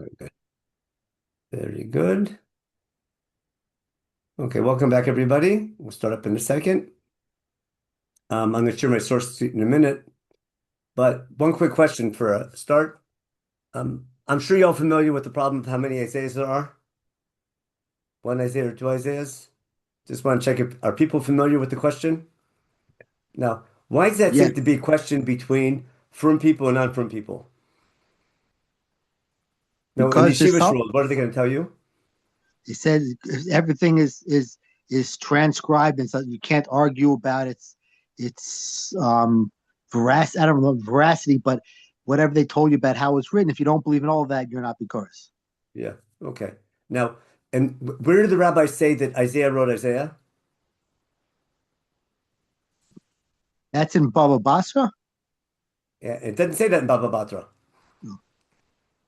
Very good. Very good. Okay, welcome back, everybody. We'll start up in a second. I'm going to share my source sheet in a minute, but one quick question for a start. I'm sure you're all familiar with the problem of how many Isaiahs there are. One Isaiah or two Isaiahs. Just want to check if are people familiar with the question? Now, why does that Yeah, seem to be a question between frum people and non-frum people? Now, in because yeshiva shul, what are they going to tell you? it says everything is transcribed, and so you can't argue about its veracity. I don't know veracity, but whatever they told you about how it's written, if you don't believe in all of that, you're not because. Yeah. Okay. Now, and where did the rabbis say that Isaiah wrote Isaiah? That's in Baba Basra. Yeah, it doesn't say that in Baba Batra. No.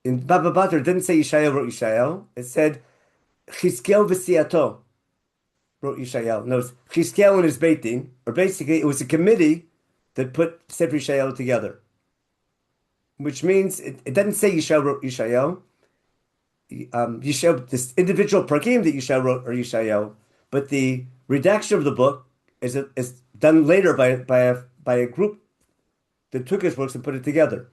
In Baba Batra, it didn't say Yeshayahu wrote Yeshayahu. It said Chizkiel v'siato wrote Yeshayahu. No, it's Chizkiel and his Beit Din, or basically it was a committee that put Sefer Yeshayahu together, which means it doesn't say Yeshayahu wrote Yeshayahu. Yeshayahu, this individual prakim that Yeshayahu wrote or Yeshayahu, but the redaction of the book is done later by a group that took his books and put it together.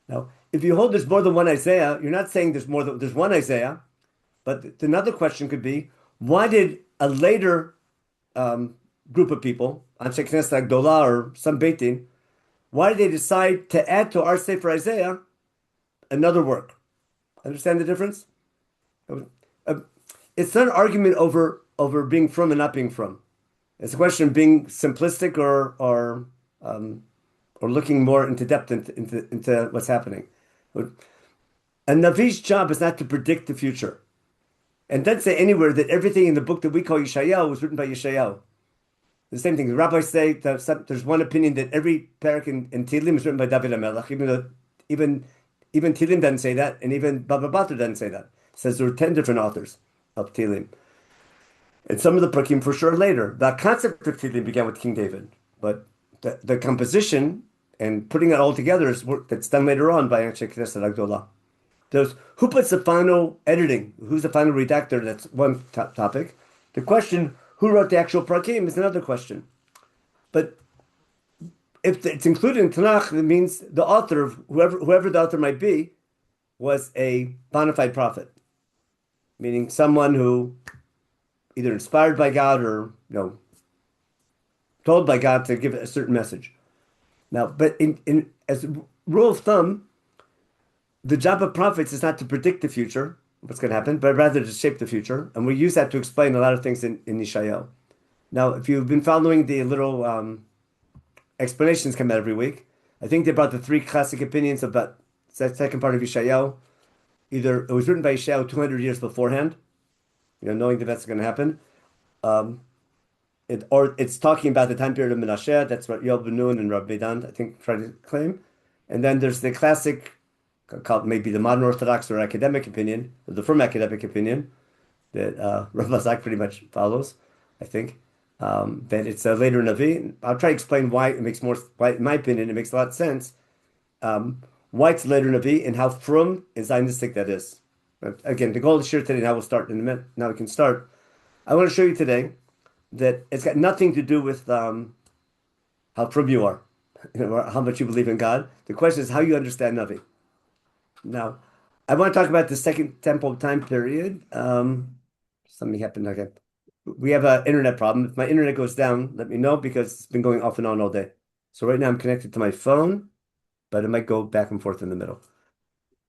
Now, if you hold there's more than one Isaiah, you're not saying there's one Isaiah, but another question could be, why did a later group of people, Anshe Knesset Agdola or some Beit Din, why did they decide to add to our Sefer Isaiah another work? Understand the difference? It's not an argument over being from and not being from. It's a question of being simplistic or looking more into depth into what's happening. A Navi's job is not to predict the future. And doesn't say anywhere that everything in the book that we call Yeshayahu was written by Yeshayahu. The same thing. The rabbis say that there's one opinion that every parak in Tehillim is written by David HaMelech, even though even Tehillim doesn't say that, and even Baba Batra doesn't say that. It says there were 10 different authors of Tehillim. And some of the parakim for sure later. The concept of Tehillim began with King David, but the composition and putting it all together is work that's done later on by Anshe Knesset Agdola. Who puts the final editing? Who's the final redactor? That's one topic. The question, who wrote the actual parakim, is another question. But if it's included in Tanakh, it means the author, of whoever the author might be, was a bona fide prophet, meaning someone who either inspired by God or told by God to give a certain message. Now, but as a rule of thumb, the job of prophets is not to predict the future, what's going to happen, but rather to shape the future. And we use that to explain a lot of things in Yeshayahu. Now, if you've been following the little explanations come out every week, I think they brought the three classic opinions about the second part of Yeshayahu. Either it was written by Yeshayahu 200 years beforehand, knowing that that's going to happen. Or it's talking about the time period of Menachem. That's what Yoel Ben Nun and Rabbi Dan, I think, try to claim. And then there's the classic, called maybe the modern Orthodox or academic opinion, or the firm academic opinion that Rav Zak pretty much follows, I think. That it's a later Navi. I'll try to explain why it makes more, why, in my opinion, it makes a lot of sense. Why it's later Navi and how frum and Zionistic that is. But again, the goal is share today. Now we'll start in a minute. Now we can start. I want to show you today that it's got nothing to do with how frum you are, or how much you believe in God. The question is how you understand Navi. Now, I want to talk about the Second Temple time period. Something happened again. We have an internet problem. If my internet goes down, let me know because it's been going off and on all day. So right now I'm connected to my phone, but it might go back and forth in the middle.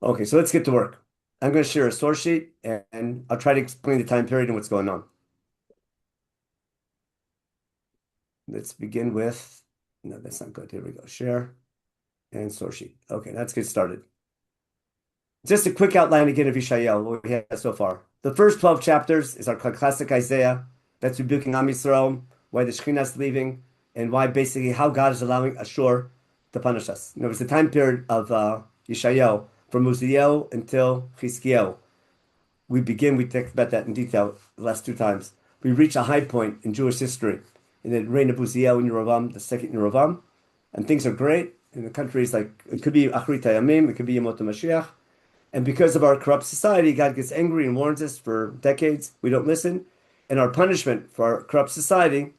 Okay, so let's get to work. I'm going to share a source sheet and I'll try to explain the time period and what's going on. Let's begin with, no, that's not good. Here we go. Share and source sheet. Okay, let's get started. Just a quick outline again of Yeshayahu, what we have so far. The first 12 chapters is our classic Isaiah. That's rebuking Am Yisrael, why the Shekhinah is leaving, and why basically how God is allowing Ashur to punish us. It was the time period of Yeshayahu, from Uzziel until Chizkiel. We talked about that in detail the last two times. We reach a high point in Jewish history in the reign of Uzziel and Yerovam, the second Yerovam, and things are great. And the country is like, it could be Achrit Hayamim, it could be Yemot HaMashiach. And because of our corrupt society, God gets angry and warns us for decades. We don't listen. And our punishment for our corrupt society,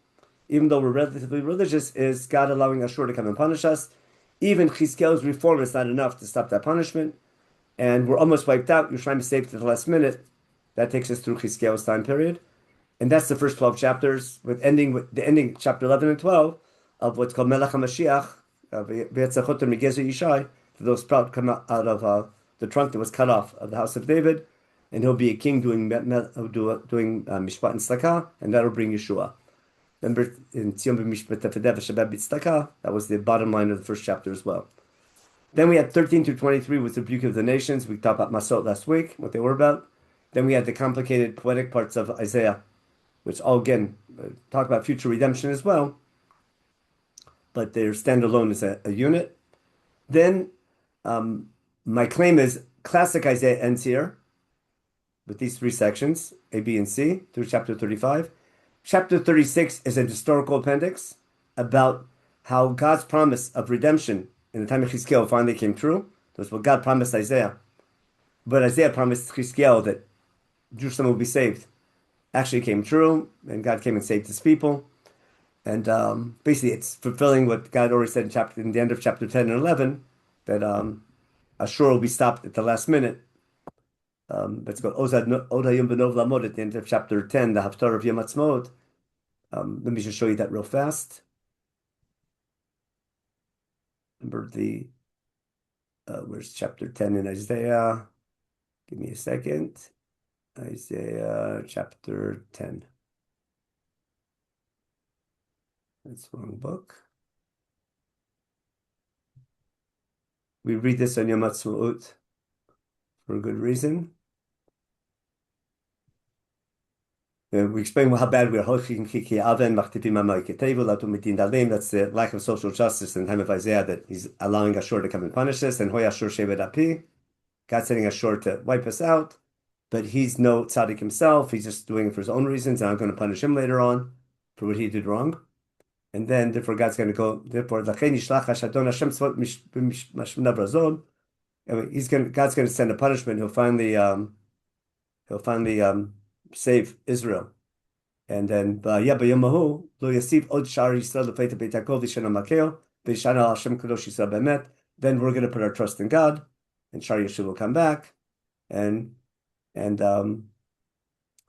even though we're relatively religious, is God allowing Ashur to come and punish us. Even Chizkiyahu's reform is not enough to stop that punishment. And we're almost wiped out. Yerushalayim is saved to the last minute. That takes us through Chizkiyahu's time period. And that's the first 12 chapters, with the ending chapter 11 and 12 of what's called Melech HaMashiach, to those proud come out of the trunk that was cut off of the house of David, and he'll be a king doing Mishpat and Tzedakah, and that'll bring Yeshua. Remember, in Tzion b'Mishpat Tefedev v'Shabbat b'Tzedakah, that was the bottom line of the first chapter as well. Then we had 13 through 23 with the rebuke of the nations. We talked about Masot last week, what they were about. Then we had the complicated poetic parts of Isaiah, which all, again, talk about future redemption as well, but they're standalone as a unit. Then my claim is classic Isaiah ends here with these three sections, A, B, and C, through chapter 35. Chapter 36 is an historical appendix about how God's promise of redemption in the time of Chizkiyahu finally came true. That's what God promised Isaiah. But Isaiah promised Chizkiyahu that Jerusalem will be saved. Actually came true, and God came and saved his people. And basically, it's fulfilling what God already said in the end of chapter 10 and 11, that Ashur will be stopped at the last minute. That's called Odayim Benov Lamod at the end of chapter 10, the Haftarah of Yom Ha'atzmaut. Let me just show you that real fast. Remember where's chapter 10 in Isaiah? Give me a second. Isaiah chapter 10. That's the wrong book. We read this on Yom Ha'atzmaut for a good reason. We explain how bad we are. That's the lack of social justice in the time of Isaiah, that he's allowing Ashur to come and punish us. And God's sending Ashur to wipe us out. But he's no tzaddik himself. He's just doing it for his own reasons, and I'm going to punish him later on for what he did wrong. And then, therefore, God's going to go. Therefore, God's going to send a punishment. He'll finally save Israel. And then, then we're going to put our trust in God, and Shar Yeshua will come back, and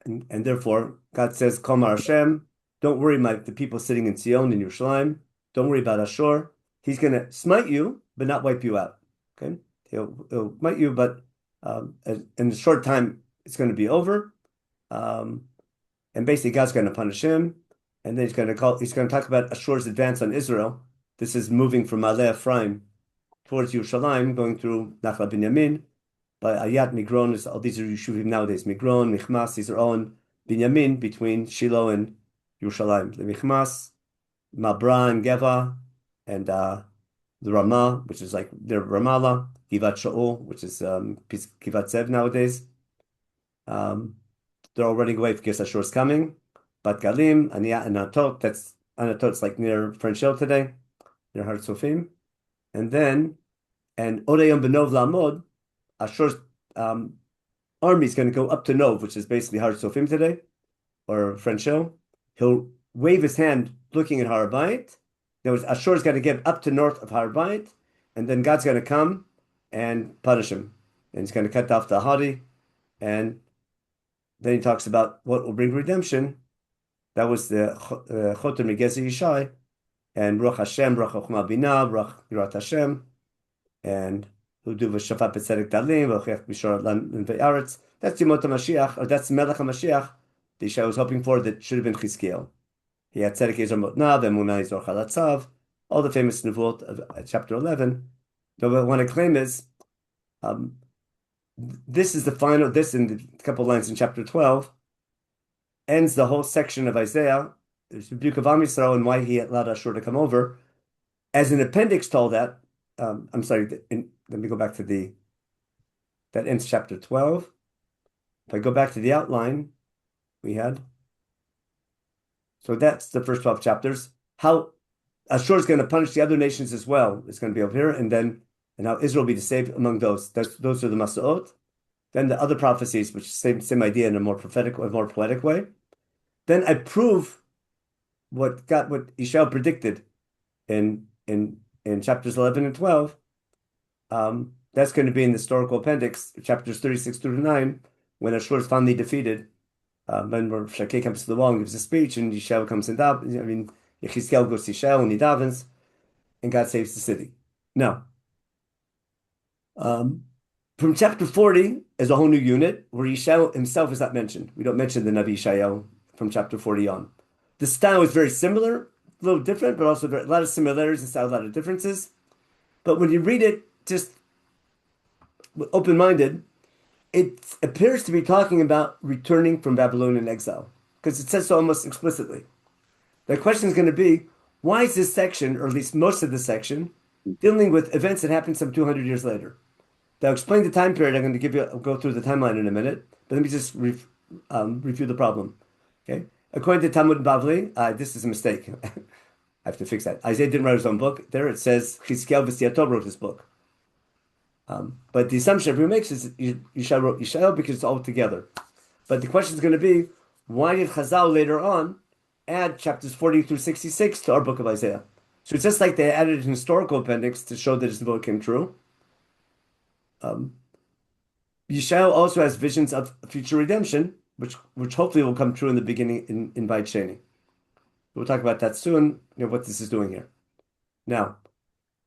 therefore, God says, Kol Hashem, don't worry, the people sitting in Tzion in Yerushalayim, don't worry about Ashur. He's going to smite you, but not wipe you out. Okay, he'll smite you, but in a short time, it's going to be over. And basically, God's going to punish him, and then he's going to talk about Ashur's advance on Israel. This is moving from Maleh Ephraim towards Yerushalayim, going through Nachla Binyamin. By Ayat, Migron, all these are Yeshuvim nowadays. Migron, Michmas, these are all in Binyamin, between Shiloh and Yerushalayim. The Michmas, Mabra and Geva, and the Ramah, which is like their Ramallah, Givat Shaul, which is Givat Zev nowadays. They're all running away because Ashur is coming. Bat Galim, Aniyat, and Anatot. Anatot's like near French Hill today, near Har Tzofim. And Odayim Benov Lamod, Ashur's army is going to go up to Nov, which is basically Har Tzofim today, or French Hill. He'll wave his hand looking at Har Bayit. Ashur's going to get up to north of Har Bayit, and then God's going to come and punish him. And he's going to cut off the Hadi, and then he talks about what will bring redemption. That was the Choter Megezi Yishai, and Ruach Hashem, Ruach Chochmah Binah, Ruach Yirat Hashem, and who do v'shafat b'tzedek dalim v'ochech b'shor lan ve'aretz. That's Yemot HaMashiach, or that's Melech HaMashiach. The Yeshayahu was hoping for, that should have been Chizkiyahu. He had tzedek yizor motnav, emunah yizor chalatzav, all the famous nevuot of chapter 11. So what I want to claim is, this is the final. This in the couple lines in chapter 12 ends the whole section of Isaiah. There's the rebuke of Am Yisrael and why he allowed Ashur to come over. As an appendix to all that, I'm sorry. Let me go back to that ends chapter 12. If I go back to the outline we had, so that's the first 12 chapters. How Ashur is going to punish the other nations as well. It's going to be over here, and how Israel will be saved among those. Those are the Masaot. then the other prophecies, which same idea in a more prophetic, a more poetic way. Then I prove what Yeshayahu predicted in chapters 11 and 12. That's going to be in the historical appendix, chapters 36 through 9, when Ashur is finally defeated. When Shakeh comes to the wall and gives a speech, and Yeshayahu comes and Yechizkel goes to Yeshayahu and he davens, and God saves the city. Now, from chapter 40 is a whole new unit where Yeshayahu himself is not mentioned. We don't mention the Navi Yeshayahu from chapter 40 on. The style is very similar, a little different, but also a lot of similarities and style, a lot of differences. But when you read it, just open-minded, it appears to be talking about returning from Babylonian exile, because it says so almost explicitly. The question is going to be, why is this section, or at least most of the section, dealing with events that happened some 200 years later? I'll explain the time period. I'm going to I'll go through the timeline in a minute, but let me just review the problem. Okay. According to Talmud Bavli, this is a mistake. I have to fix that. Isaiah didn't write his own book. There it says Chizkiel v'Siyato wrote his book. But the assumption everyone makes is Yeshayahu wrote Yeshayahu because it's all together. But the question is going to be, why did Chazal later on add chapters 40 through 66 to our book of Isaiah? So it's just like they added an historical appendix to show that his book came true. Yeshayahu also has visions of future redemption, which hopefully will come true in the beginning in Beit Sheni. We'll talk about that soon, what this is doing here. Now,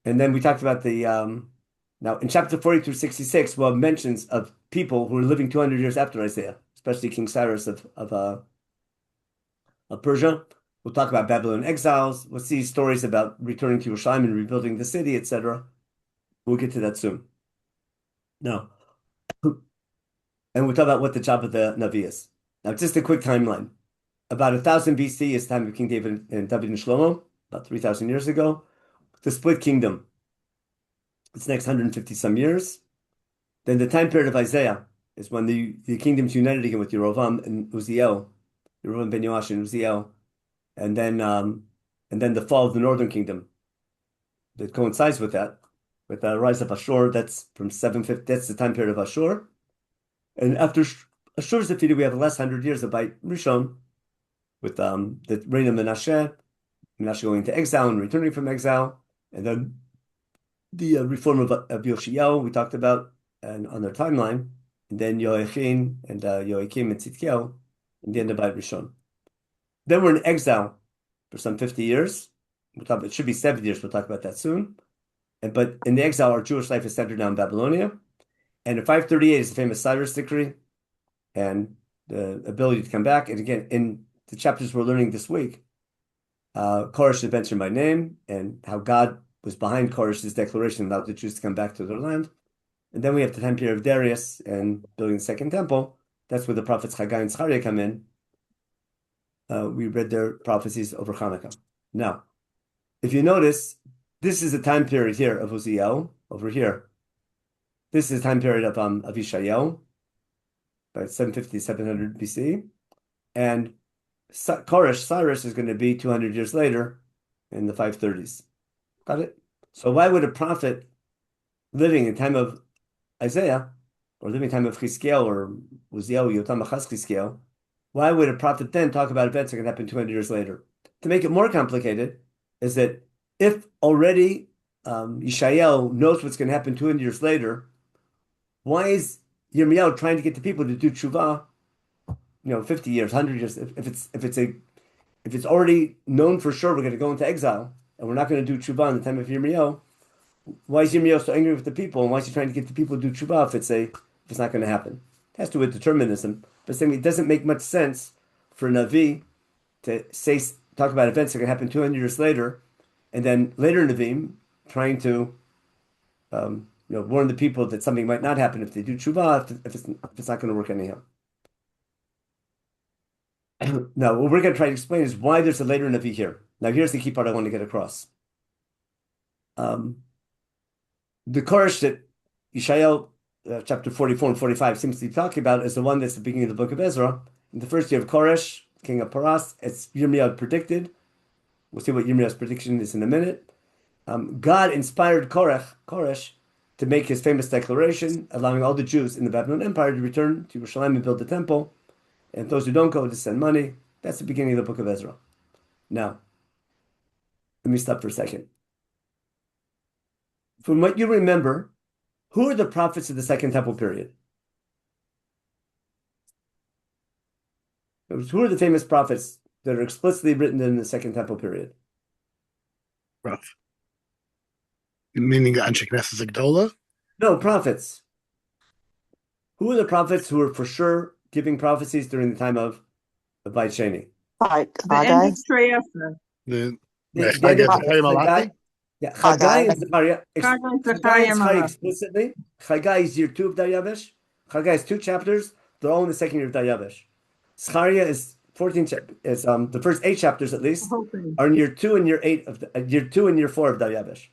and then we talked about the, now in chapter 40 through 66, we'll have mentions of people who are living 200 years after Isaiah, especially King Cyrus of Persia. We'll talk about Babylon exiles. We'll see stories about returning to Yerushalayim and rebuilding the city, etc. We'll get to that soon. Now, and we'll talk about what the job of the Navi is. Now, just a quick timeline. About 1000 BC is the time of King David and Shlomo, about 3,000 years ago. The split kingdom. It's next 150 some years. Then the time period of Isaiah is when the kingdoms united again with Yerovam and Uziel, Yerovam ben Yoash and Uziel, and then the fall of the northern kingdom that coincides with that, with the rise of Ashur. That's from 750. That's the time period of Ashur. And after Ashur is defeated, we have the last 100 years of Beit Rishon, with the reign of Menachem going into exile and returning from exile, and then the reform of Yeshayahu we talked about and on their timeline, and then Yoachim and Yoakim and Tzidkiel, and the end of Beit Rishon. Then we're in exile for some 50 years. It should be 70 years. We'll talk about that soon. But in the exile, our Jewish life is centered down in Babylonia. And in 538 is the famous Cyrus decree and the ability to come back. And again, in the chapters we're learning this week, Koresh is mentioned by name and how God was behind Koresh's declaration about the Jews to come back to their land. And then we have the time period of Darius and building the second temple. That's where the prophets Haggai and Zechariah come in. We read their prophecies over Hanukkah. Now, if you notice, this is the time period here of Uziel, over here. This is the time period of Yeshayahu, by 750, 700 BC. And Cyrus is going to be 200 years later in the 530s. Got it? So why would a prophet living in time of Isaiah, or living in time of Chizkiel, or Uziel, Yotam Achaz Chizkiel, why would a prophet then talk about events that can happen 200 years later? To make it more complicated, is that if already Yeshayahu knows what's going to happen 200 years later, why is Yirmiyahu trying to get the people to do tshuva, 50 years, 100 years? If it's already known for sure we're going to go into exile and we're not going to do tshuva in the time of Yirmiyahu, why is Yirmiyahu so angry with the people, and why is he trying to get the people to do tshuva if it's not going to happen? It has to do with determinism, but saying it doesn't make much sense for a Navi to talk about events that are going to happen 200 years later, and then later Navim trying to warn the people that something might not happen if they do tshuva, if it's not going to work anyhow. Now, what we're going to try to explain is why there's a later Navi here. Now, here's the key part I want to get across. The Koresh that Yeshayahu, chapter 44 and 45, seems to be talking about is the one that's the beginning of the book of Ezra. In the first year of Koresh, king of Paras, it's Yirmiyahu predicted. We'll see what Yirmiyahu's prediction is in a minute. God inspired Koresh to make his famous declaration, allowing all the Jews in the Babylonian Empire to return to Yerushalayim and build the temple, and those who don't go to send money. That's the beginning of the book of Ezra. Now, let me stop for a second. From what you remember, who are the prophets of the Second Temple period? Who are the famous prophets that are explicitly written in the Second Temple period? Rough. Meaning Anshe Knesset Gdola? No, prophets. Who are the prophets who are for sure giving prophecies during the time of Beit Sheni? Haggai. The Haggai. Yeah, Haggai and Zechariah. Haggai and Zechariah explicitly. Haggai is year 2 of Daryavesh. Haggai is 2 chapters. They're all in the second year of Daryavesh. Zechariah is 14. Is the first 8 chapters at least are in year 2 and year 8 of year 2 and year 4 of Daryavesh.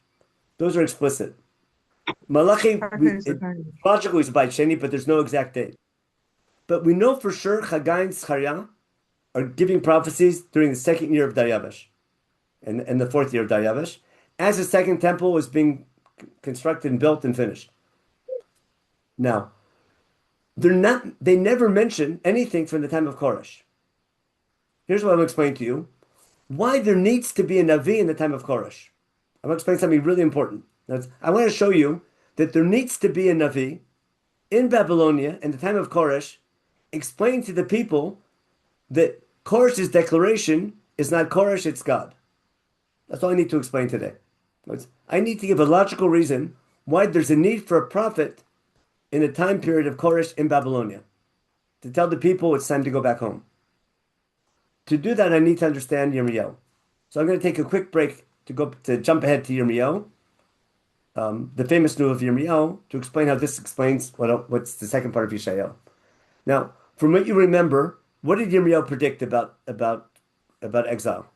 Those are explicit. Malachi logically is Beit Sheni, but there's no exact date. But we know for sure Haggai and Zechariah are giving prophecies during the second year of Daryavesh, and the 4th year of Daryavesh, as the second temple was being constructed and built and finished. Now, they never mention anything from the time of Koresh. Here's what I'm going to explain to you. Why there needs to be a Navi in the time of Koresh. I'm going to explain something really important. I want to show you that there needs to be a Navi in Babylonia in the time of Koresh, explaining to the people that Koresh's declaration is not Koresh, it's God. That's all I need to explain today. I need to give a logical reason why there's a need for a prophet in the time period of Koresh in Babylonia to tell the people it's time to go back home. To do that, I need to understand Yirmiyahu. So I'm going to take a quick break to jump ahead to Yirmiyahu, the famous news of Yirmiyahu, to explain how this explains what's the second part of Yeshayahu. Now, from what you remember, what did Yirmiyahu predict about exile?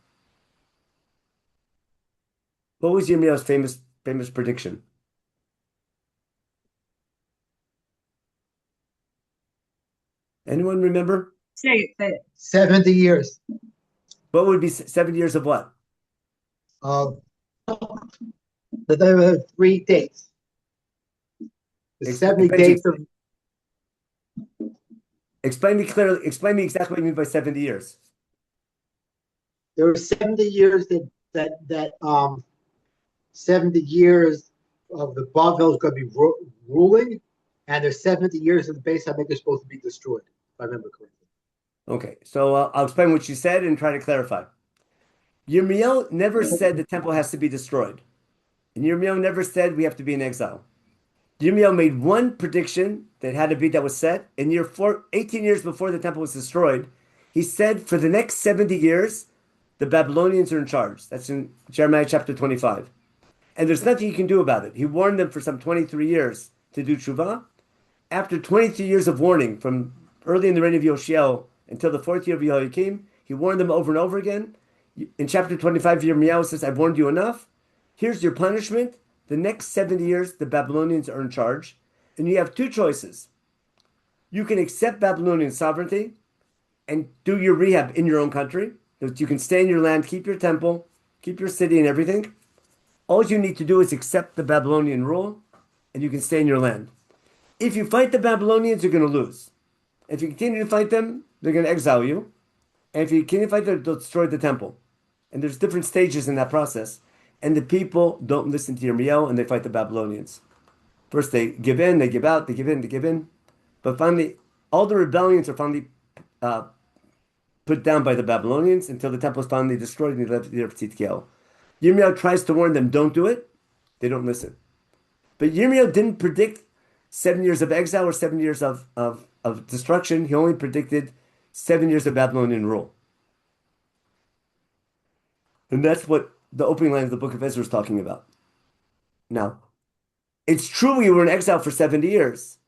What was Yirmiyahu's famous prediction? Anyone remember? Say it. 70 years. What would be 70 years of what? There were 3 dates. The 70 days of. Explain me clearly. Explain me exactly what you mean by 70 years. There were 70 years that 70 years of the Bavel is going to be ruling, and there's 70 years of the Beis HaMikdash is supposed to be destroyed, if I remember correctly. Okay, so I'll explain what you said and try to clarify. Yirmiyahu never said the temple has to be destroyed. And Yirmiyahu never said we have to be in exile. Yirmiyahu made one prediction that was set. In year 4, 18 years before the temple was destroyed, he said for the next 70 years, the Babylonians are in charge. That's in Jeremiah chapter 25. And there's nothing you can do about it. He warned them for some 23 years to do tshuva. After 23 years of warning, from early in the reign of Yeshayahu until the 4th year of Yehoiakim, he warned them over and over again. In chapter 25, Yirmiyahu says, I've warned you enough. Here's your punishment. The next 70 years, the Babylonians are in charge. And you have 2 choices. You can accept Babylonian sovereignty and do your rehab in your own country. You can stay in your land, keep your temple, keep your city and everything. All you need to do is accept the Babylonian rule, and you can stay in your land. If you fight the Babylonians, you're going to lose. If you continue to fight them, they're going to exile you. And if you continue to fight them, they'll destroy the temple. And there's different stages in that process. And the people don't listen to Yirmiyahu, and they fight the Babylonians. First they give in, they give out, they give in, they give in. But finally, all the rebellions are finally put down by the Babylonians until the temple is finally destroyed and they left the Tzidkiyahu. Yirmiyahu tries to warn them, don't do it. They don't listen. But Yirmiyahu didn't predict 7 years of exile or 7 years of destruction. He only predicted 7 years of Babylonian rule. And that's what the opening line of the book of Ezra is talking about. Now, it's true we were in exile for 70 years.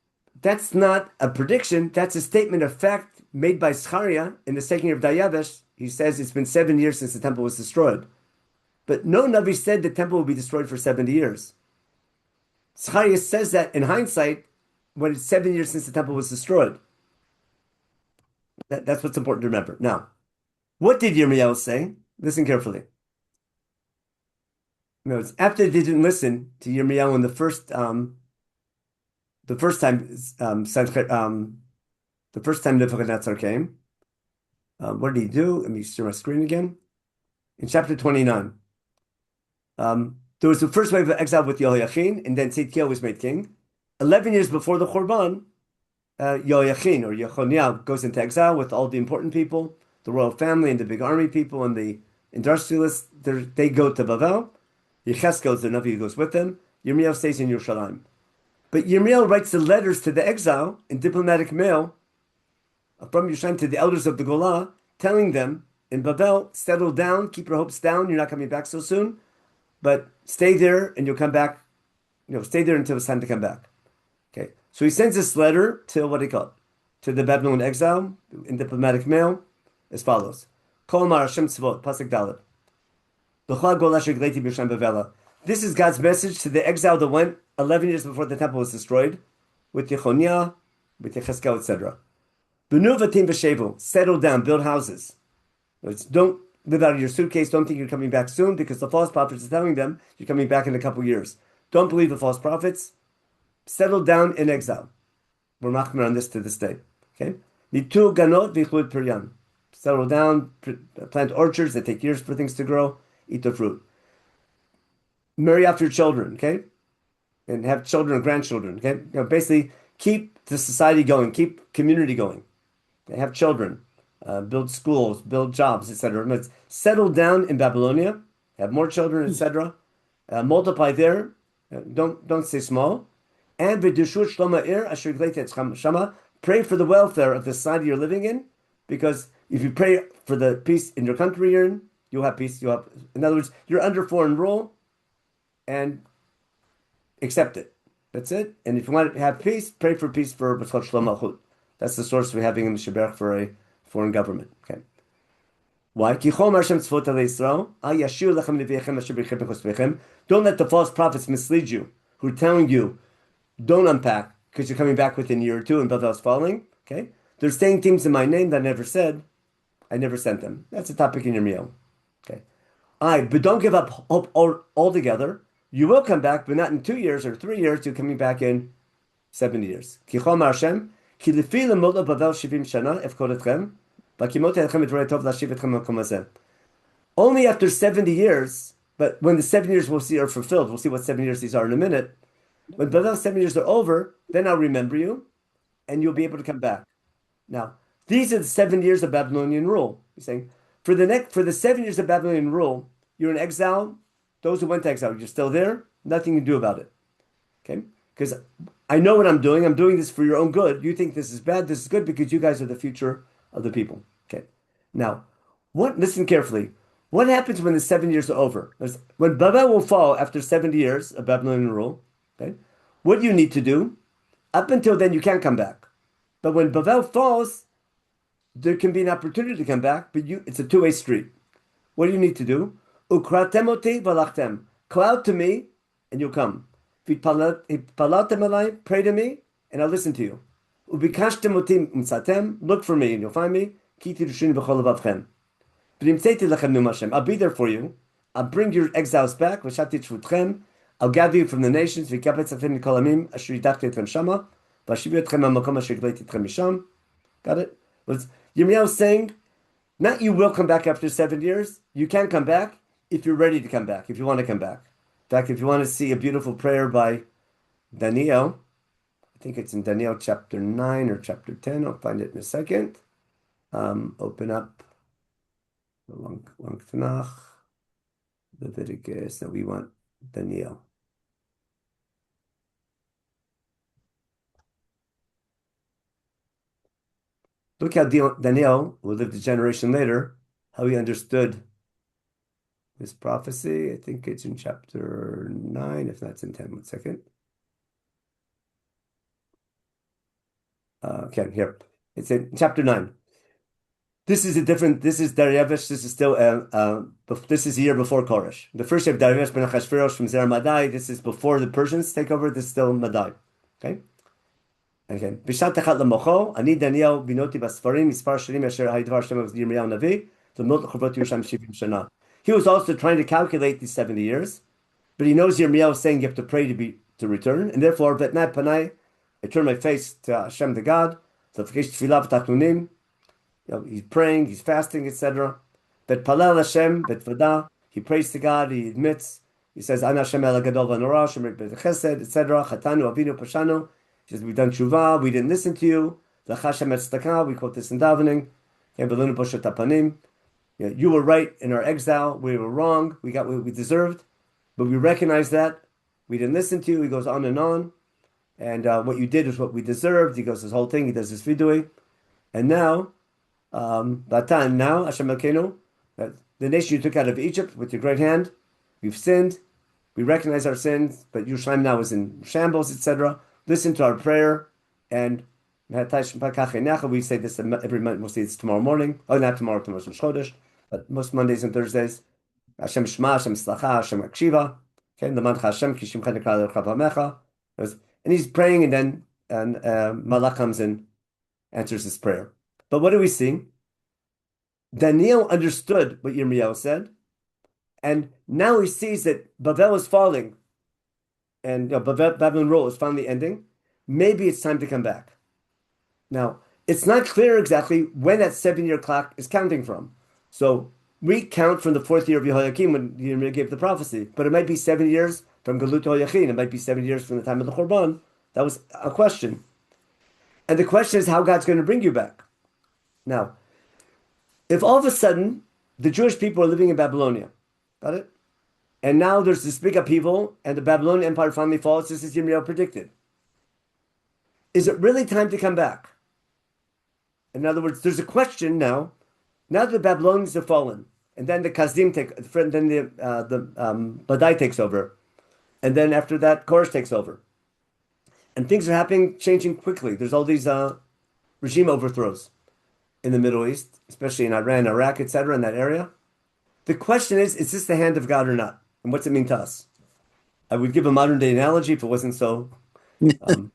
That's not a prediction. That's a statement of fact made by Zechariah in the second year of Daryavesh. He says it's been 7 years since the temple was destroyed. But no Navi said the temple will be destroyed for 70 years. Zechariah says that in hindsight when it's 7 years since the temple was destroyed. That's what's important to remember. Now, what did Yirmiyahu say? Listen carefully. After they didn't listen to Yirmiyahu in the first the first time Nebuchadnezzar came, what did he do? Let me share my screen again. In chapter 29, there was the first wave of exile with Yehoiachin, and then Tzidkiyahu was made king. 11 years before the Churban, Yehoiachin or Yechoniah goes into exile with all the important people, the royal family and the big army people and the industrialists. They go to Bavel. Yecheskel, the Navi, goes with them. Yirmiyahu stays in Yerushalayim. But Yirmiyahu writes the letters to the exile in diplomatic mail from Yerushalayim to the elders of the Golah, telling them in Babel, settle down, keep your hopes down, you're not coming back so soon, but stay there and you'll come back, stay there until it's time to come back. Okay, so he sends this letter to to the Babylon exile in diplomatic mail as follows. Kol Mar Hashem Tzvot, Pasuk Dalet. B'chol Golah shegleti b'Yerushalayim Bavela. This is God's message to the exile that went 11 years before the temple was destroyed, with Yechoniah, with Yecheskel, etc. B'nu v'tim v'shevu, settle down, build houses. Don't live out of your suitcase. Don't think you're coming back soon, because the false prophets are telling them you're coming back in a couple years. Don't believe the false prophets. Settle down in exile. We're machmir on this to this day. Okay? Nitu ganot v'ichlud piryan. Settle down, plant orchards that take years for things to grow, eat the fruit. Marry off your children, okay? And have children and grandchildren, okay? Basically, keep the society going, keep community going. Okay? Have children. Build schools, build jobs, etc. Settle down in Babylonia, have more children, etc. Multiply there. Don't stay small. And pray for the welfare of the society you're living in, because if you pray for the peace in your country you're in, you'll have peace. In other words, you're under foreign rule, and accept it. That's it. And if you want to have peace, pray for peace for what's called Shalom Malchut. That's the source we're having in the Sheberach for a foreign government. Okay. Why? Don't let the false prophets mislead you, who are telling you, don't unpack, because you're coming back within a year or two and Bavel's falling. Okay. They're saying things in my name that I never said. I never sent them. That's a topic in your meal. Okay. But don't give up hope altogether. You will come back, but not in 2 years or 3 years. You're coming back in 70 years. Only after 70 years, but when the 7 years we'll see are fulfilled, we'll see what 7 years these are in a minute. When Bavel's 7 years are over, then I'll remember you, and you'll be able to come back. Now, these are the 7 years of Babylonian rule. He's saying, for the 7 years of Babylonian rule, you're in exile. Those who went to exile, you're still there. Nothing you can do about it. Okay? Because I know what I'm doing. I'm doing this for your own good. You think this is bad. This is good because you guys are the future of the people. Okay. Now, listen carefully. What happens when the 7 years are over? When Babel will fall after 70 years of Babylonian rule, okay, what do you need to do? Up until then, you can't come back. But when Babel falls, there can be an opportunity to come back, but it's a two-way street. What do you need to do? Ukratem oti v'alachtem. Call out to me, and you'll come. V'itpalatem alai, pray to me, and I'll listen to you. Ubikashtem oti mtzatem, look for me, and you'll find me. Ki tirushini b'chol levavchem. V'nimtzeti lechem num Hashem. I'll be there for you. I'll bring your exiles back. V'shati tzvutchem. I'll gather you from the nations. V'kapetz atchem mikol amim asher yidachti etchem shama. V'ashivu etchem ha'makom asher yigleiti etchem misham. Got it? Yirmiyahu is saying, not you will come back after 7 years. You can come back if you're ready to come back, if you want to come back. In fact, if you want to see a beautiful prayer by Daniel, I think it's in Daniel chapter 9 or chapter 10. I'll find it in a second. Open up the long Tanakh, Leviticus. Now we want Daniel. Look how Daniel, who lived a generation later, how he understood this prophecy. I think it's in chapter 9, if not it's in 10. 1 second. Okay, here. It's in chapter 9. This is Darius. This is still, this is a year before Koresh. The first year of Darius ben Achashverosh from Zer Madai. This is before the Persians take over. This is still Madai. Okay? Again, Bishat Techat Lamocho, Ani Daniel Binoti Basfarim, Mispar Shalim Asher Haidvar Shem of Yirmiyahu Navi, the Mot Chavot Yerushalayim Shivim Shana. He was also trying to calculate these 70 years, but he knows Yirmiyahu is saying you have to pray to return, and therefore, Vetnai Panai I turn my face to Hashem, the God. He's praying, he's fasting, etc. Bet palal Hashem, bet vada. He prays to God. He admits. He says, "Ana Hashem el gadol v'norah, Hashem b'chesed, etc." Chatanu, avinu, pashanu. He says, "We've done tshuva. We didn't listen to you." L'chashem etzedakah. We quote this in davening. You were right in our exile. We were wrong. We got what we deserved, but we recognize that. We didn't listen to you. He goes on. And what you did is what we deserved. He goes this whole thing. He does this vidui. And now, Hashem Elkeinu, the nation you took out of Egypt with your great hand, we've sinned. We recognize our sins, but Yerushalayim now is in shambles, etc. Listen to our prayer. And we say this every month. We'll say this tomorrow morning. Oh, not tomorrow, tomorrow's Rosh Chodesh, but most Mondays and Thursdays. Hashem Shema, Hashem Slacha, Hashem Akshiva. Okay, L'mancha Hashem, Kishim Chanekra L'Chav HaMecha. And he's praying, and then Malach comes in, answers his prayer. But what do we see? Daniel understood what Yirmiyahu said, and now he sees that Babel is falling, and Babylon rule is finally ending. Maybe it's time to come back. Now, it's not clear exactly when that 7-year clock is counting from. So we count from the 4th year of Yehoiakim when Yirmiyahu gave the prophecy, but it might be 7 years from Galut to Hoyachin. It might be 7 years from the time of the Churban. That was a question. And the question is how God's going to bring you back. Now, if all of a sudden the Jewish people are living in Babylonia, got it? And now there's this big upheaval and the Babylonian Empire finally falls, just as Yirmiyahu predicted. Is it really time to come back? In other words, there's a question now. Now that the Babylonians have fallen, and then the Kazdim then the Badai takes over, and then after that, Koresh takes over. And things are happening, changing quickly. There's all these regime overthrows in the Middle East, especially in Iran, Iraq, etc., in that area. The question is this the hand of God or not? And what's it mean to us? I would give a modern day analogy if it wasn't so the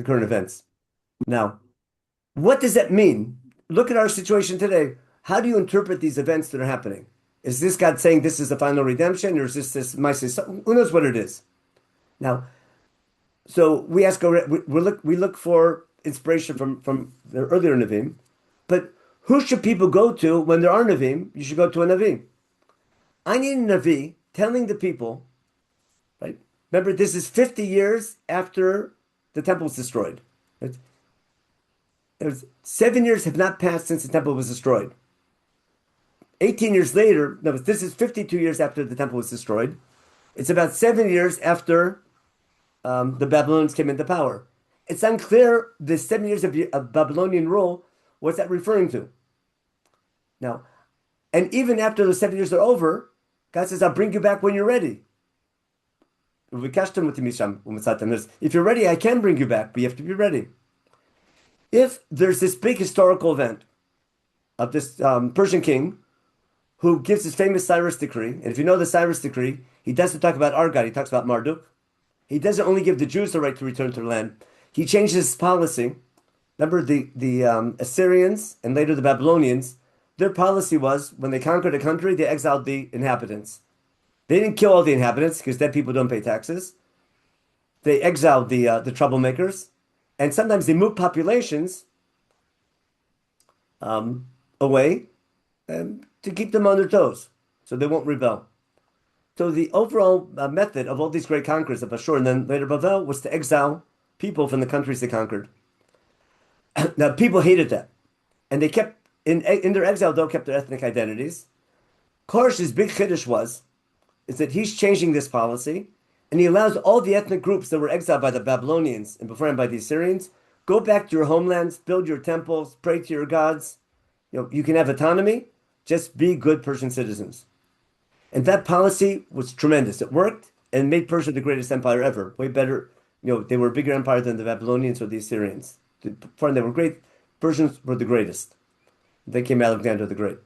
current events. Now, what does that mean? Look at our situation today. How do you interpret these events that are happening? Is this God saying this is the final redemption, or is this who knows what it is? Now, so we ask, we look for inspiration from the earlier Nevi'im, but who should people go to when there are Nevi'im? You should go to a Nevi. I need a Nevi telling the people, right? Remember, this is 50 years after the temple was destroyed. Right? 7 years have not passed since the temple was destroyed. 18 years later, no, this is 52 years after the temple was destroyed. It's about 7 years after the Babylonians came into power. It's unclear the 7 years of Babylonian rule, what's that referring to? Now, and even after the 7 years are over, God says, I'll bring you back when you're ready. If you're ready, I can bring you back, but you have to be ready. If there's this big historical event of this Persian king who gives his famous Cyrus decree, and if you know the Cyrus decree, he doesn't talk about our God, he talks about Marduk. He doesn't only give the Jews the right to return to their land. He changes his policy. Remember, the Assyrians and later the Babylonians, their policy was, when they conquered a country, they exiled the inhabitants. They didn't kill all the inhabitants, because dead people don't pay taxes. They exiled the troublemakers. And sometimes they move populations away to keep them on their toes, so they won't rebel. So the overall method of all these great conquerors of Ashur and then later Babel was to exile people from the countries they conquered. Now, people hated that. And they kept, in their exile, though, kept their ethnic identities. Koresh's big chiddush is that he's changing this policy, and he allows all the ethnic groups that were exiled by the Babylonians and beforehand by the Assyrians, go back to your homelands, build your temples, pray to your gods. You can have autonomy, just be good Persian citizens. And that policy was tremendous. It worked and made Persia the greatest empire ever. Way better. They were a bigger empire than the Babylonians or the Assyrians. Before they were great. Persians were the greatest. Then came Alexander the Great,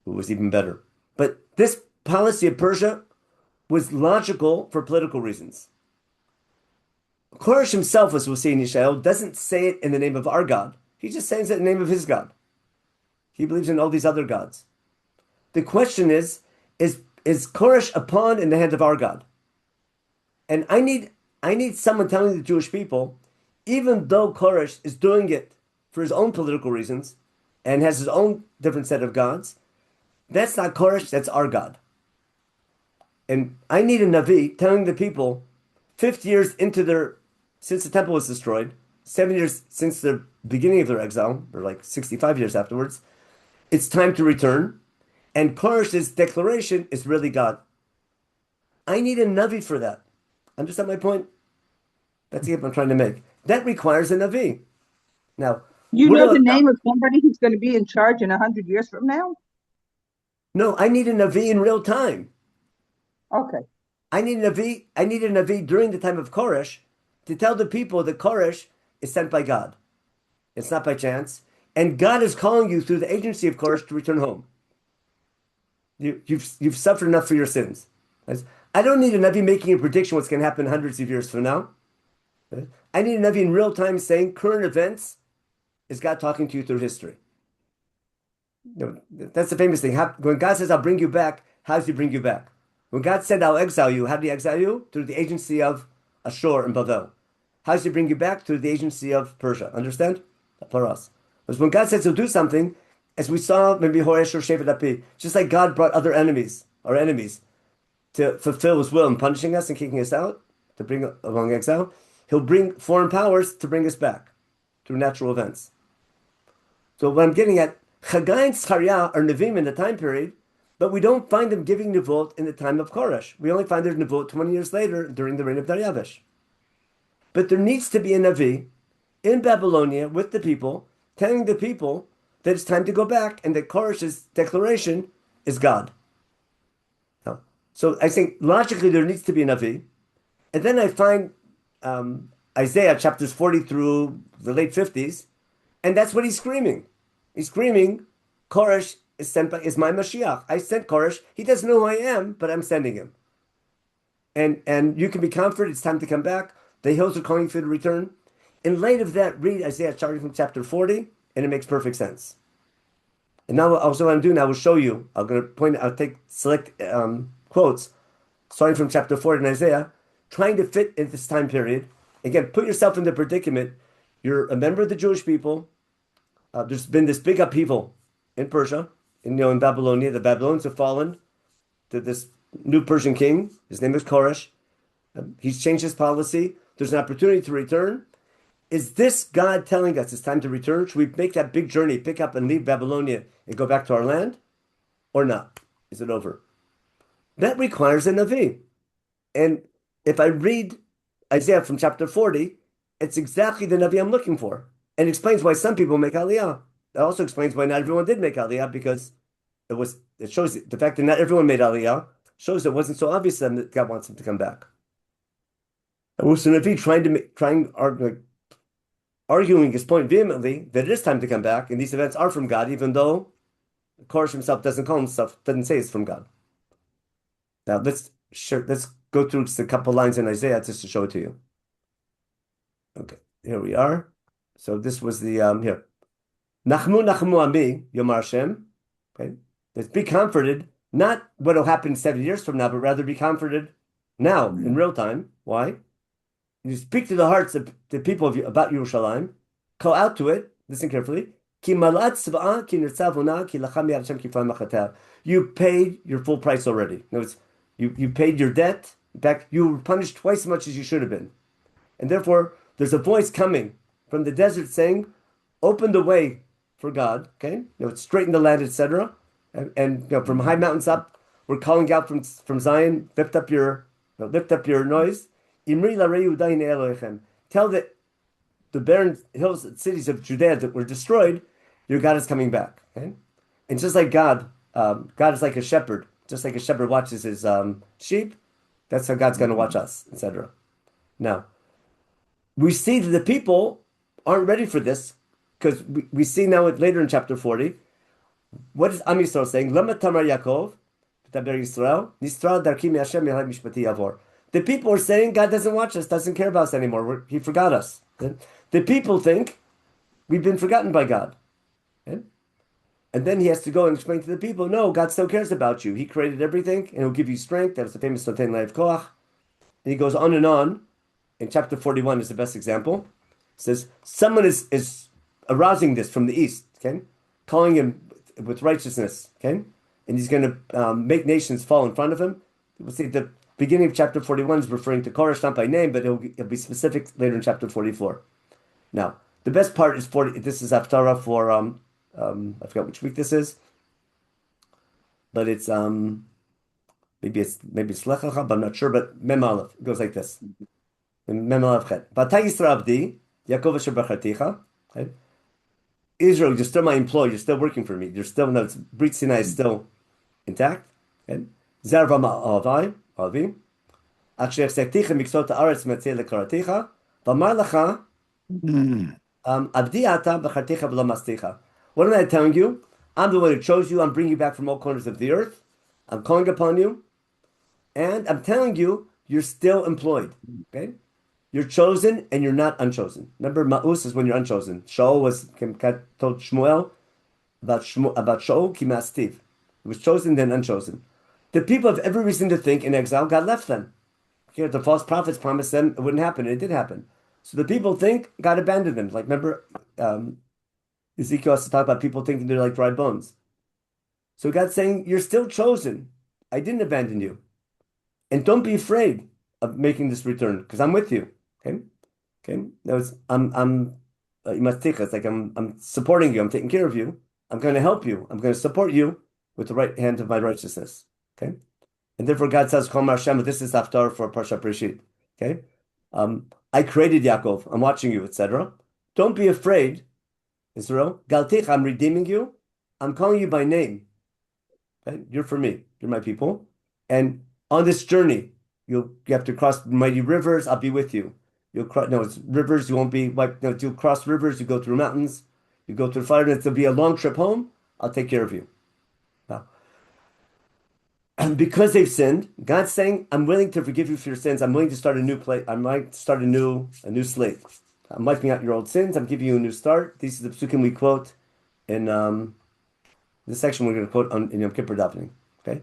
who was even better. But this policy of Persia was logical for political reasons. Koresh himself, as we'll see in Yeshayahu, doesn't say it in the name of our God. He just says it in the name of his God. He believes in all these other gods. The question is Koresh a pawn in the hand of our God? And I need I need someone telling the Jewish people, even though Koresh is doing it for his own political reasons and has his own different set of gods, that's not Koresh, that's our God. And I need a Navi telling the people 50 years since the temple was destroyed, 7 years since the beginning of their exile, or like 65 years afterwards, it's time to return. And Koresh's declaration is really God. I need a Navi for that. Understand my point? That's the point I'm trying to make. That requires a Navi. Now, You know the name of somebody who's going to be in charge in 100 years from now? No, I need a Navi in real time. Okay. I need a Navi during the time of Koresh to tell the people that Koresh is sent by God. It's not by chance. And God is calling you through the agency of Koresh to return home. You've suffered enough for your sins. I don't need a Navi making a prediction what's going to happen hundreds of years from now. I need a Navi in real time saying current events is God talking to you through history. That's the famous thing. When God says, I'll bring you back, how does he bring you back? When God said, I'll exile you, how did he exile you? Through the agency of Ashur and Bavel. How does he bring you back? Through the agency of Persia. Understand? Because when God says he'll do something, as we saw, maybe Horesh or Shevet Api, just like God brought other enemies, our enemies, to fulfill his will in punishing us and kicking us out, to bring along exile, he'll bring foreign powers to bring us back through natural events. So what I'm getting at, Chagai and Zechariah are Nevi'im in the time period, but we don't find them giving Nevuot in the time of Koresh. We only find their Nevuot 20 years later during the reign of Dariavish. But there needs to be a Navi in Babylonia with the people, telling the people that it's time to go back and that Koresh's declaration is God. So I think logically there needs to be a Navi. And then I find Isaiah chapters 40 through the late 50s, and that's what he's screaming. He's screaming, Koresh is my Mashiach. I sent Koresh. He doesn't know who I am, but I'm sending him. And you can be comforted. It's time to come back. The hills are calling for you to return. In light of that, read Isaiah starting from chapter 40, and it makes perfect sense. And now also what I'm doing, I will show you. I'll take select quotes starting from chapter 40 in Isaiah, trying to fit in this time period. Again, put yourself in the predicament. You're a member of the Jewish people. There's been this big upheaval in Persia, in Babylonia. The Babylonians have fallen to this new Persian king. His name is Koresh. He's changed his policy. There's an opportunity to return. Is this God telling us it's time to return? Should we make that big journey, pick up and leave Babylonia and go back to our land? Or not? Is it over? That requires a Navi. And if I read Isaiah from chapter 40, it's exactly the Navi I'm looking for. And it explains why some people make Aliyah. It also explains why not everyone did make Aliyah, because it shows the fact that not everyone made Aliyah shows it wasn't so obvious to them that God wants them to come back. And with the Navi arguing his point vehemently that it is time to come back, and these events are from God, even though Koresh himself doesn't say it's from God. Now let's go through just a couple lines in Isaiah just to show it to you. Okay, here we are. So this was the here. Nachmu nachmu ami yomar Hashem. Okay, let's be comforted. Not what will happen 7 years from now, but rather be comforted now in real time. Why? You speak to the hearts of the people about Yerushalayim. Call out to it. Listen carefully. Ki malat tzva'a ki nirtzavuna ki lacham yad Hashem kifam machatev. You paid your full price already. In other words, you paid your debt. In fact, you were punished twice as much as you should have been. And therefore, there's a voice coming from the desert saying, open the way for God, okay? Straighten the land, etc. And from high mountains up, we're calling out from Zion, lift up your noise. Imri larei udayin Elohechem. Tell the barren hills, cities of Judea that were destroyed, your God is coming back. Okay? And just like God is like a shepherd. Just like a shepherd watches his sheep, that's how God's going to watch us, etc. Now, we see that the people aren't ready for this, because we see now later in chapter 40, what is Am Yisrael saying? Lama tamar Yaakov, Taber Yisrael, Nisra darki me'Hashem yelad mishpati yavor. The people are saying God doesn't watch us, doesn't care about us anymore. He forgot us. The people think we've been forgotten by God. Okay? And then he has to go and explain to the people, no, God still cares about you. He created everything and he'll give you strength. That was the famous Noten Lev Koach. And he goes on and on in chapter 41 is the best example. It says someone is arousing this from the east, okay, calling him with righteousness, okay, and he's going to make nations fall in front of him. We'll see the beginning of chapter 41 is referring to Koresh, not by name, but it'll be specific later in chapter 44. Now, the best part is 40. This is Haftarah for I forgot which week this is, but it's maybe it's Lechacha, but I'm not sure. But Mem Aleph, it goes like this. Mem Aleph Chet. V'ata Yisra Abdi Yaakov asher b'charticha. Israel, you're still my employee. You're still working for me. You're still Brit Sinai is still intact. Zar v'ma'avai avi. Asher sekticha miksot haaretz metzei lekaraticha. V'amar lecha Abdi ata b'charticha v'lo masticha. What am I telling you? I'm the one who chose you. I'm bringing you back from all corners of the earth. I'm calling upon you. And I'm telling you, you're still employed. Okay? You're chosen and you're not unchosen. Remember, Ma'us is when you're unchosen. Shaul told Shmuel about Shaul Kimastiv. He was chosen, then unchosen. The people have every reason to think in exile, God left them. Okay, the false prophets promised them it wouldn't happen, and it did happen. So the people think God abandoned them. Like, remember, Ezekiel has to talk about people thinking they're like dry bones. So God's saying, you're still chosen. I didn't abandon you. And don't be afraid of making this return, because I'm with you. Okay? Okay? Now it's like I'm supporting you, I'm taking care of you, I'm going to help you, I'm going to support you with the right hand of my righteousness. Okay? And therefore God says, Kol Hashem, this is Haftarah for Parsha Bereshit. Okay? I created Yaakov, I'm watching you, etc. Don't be afraid, Israel. Galtich, I'm redeeming you. I'm calling you by name. Okay? You're for me. You're my people. And on this journey, you have to cross mighty rivers. I'll be with you. You'll cross. No, it's rivers. You won't be wiped. No, you'll cross rivers. You go through mountains. You go through fire. And it'll be a long trip home. I'll take care of you. Now, and because they've sinned, God's saying, "I'm willing to forgive you for your sins. I'm willing to start a new place. I might start a new slate. I'm wiping out your old sins. I'm giving you a new start." These are the psukim we quote in this section. We're going to quote in Yom Kippur davening. Okay.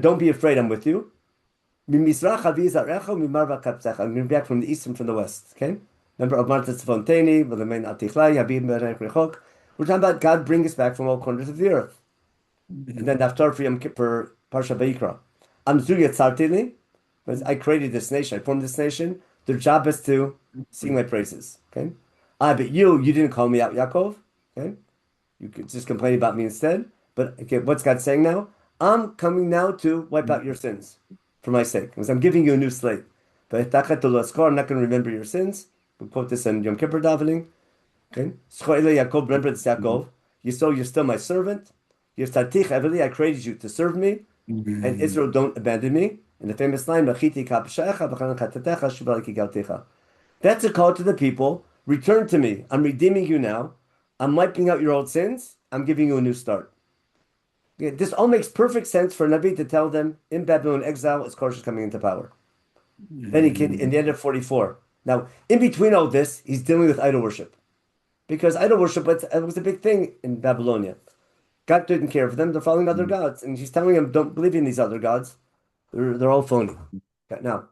Don't be afraid. I'm with you. I'm going back from the east and from the west. Okay? Remember, we're talking about God bring us back from all corners of the earth. And then after for Yom Kippur, Parsha Vayikra. I created this nation. I formed this nation. Their job is to sing my praises. Okay? But you didn't call me out, Yaakov. Okay? You could just complain about me instead. But okay, what's God saying now? I'm coming now to wipe out your sins for my sake, because I'm giving you a new slate. But I'm not going to remember your sins. We quote this in Yom Kippur davening. Okay? Yaakov, remember it's Yaakov. You're still my servant. I created you to serve me. And Israel, don't abandon me. In the famous line, that's a call to the people. Return to me. I'm redeeming you now. I'm wiping out your old sins. I'm giving you a new start. Okay, this all makes perfect sense for Nabi to tell them in Babylon exile as Koresh is coming into power. Then in the end of 44. Now, in between all this, he's dealing with idol worship. Because idol worship was a big thing in Babylonia. God didn't care for them. They're following other gods. And he's telling them, don't believe in these other gods. They're all phony. Okay, now,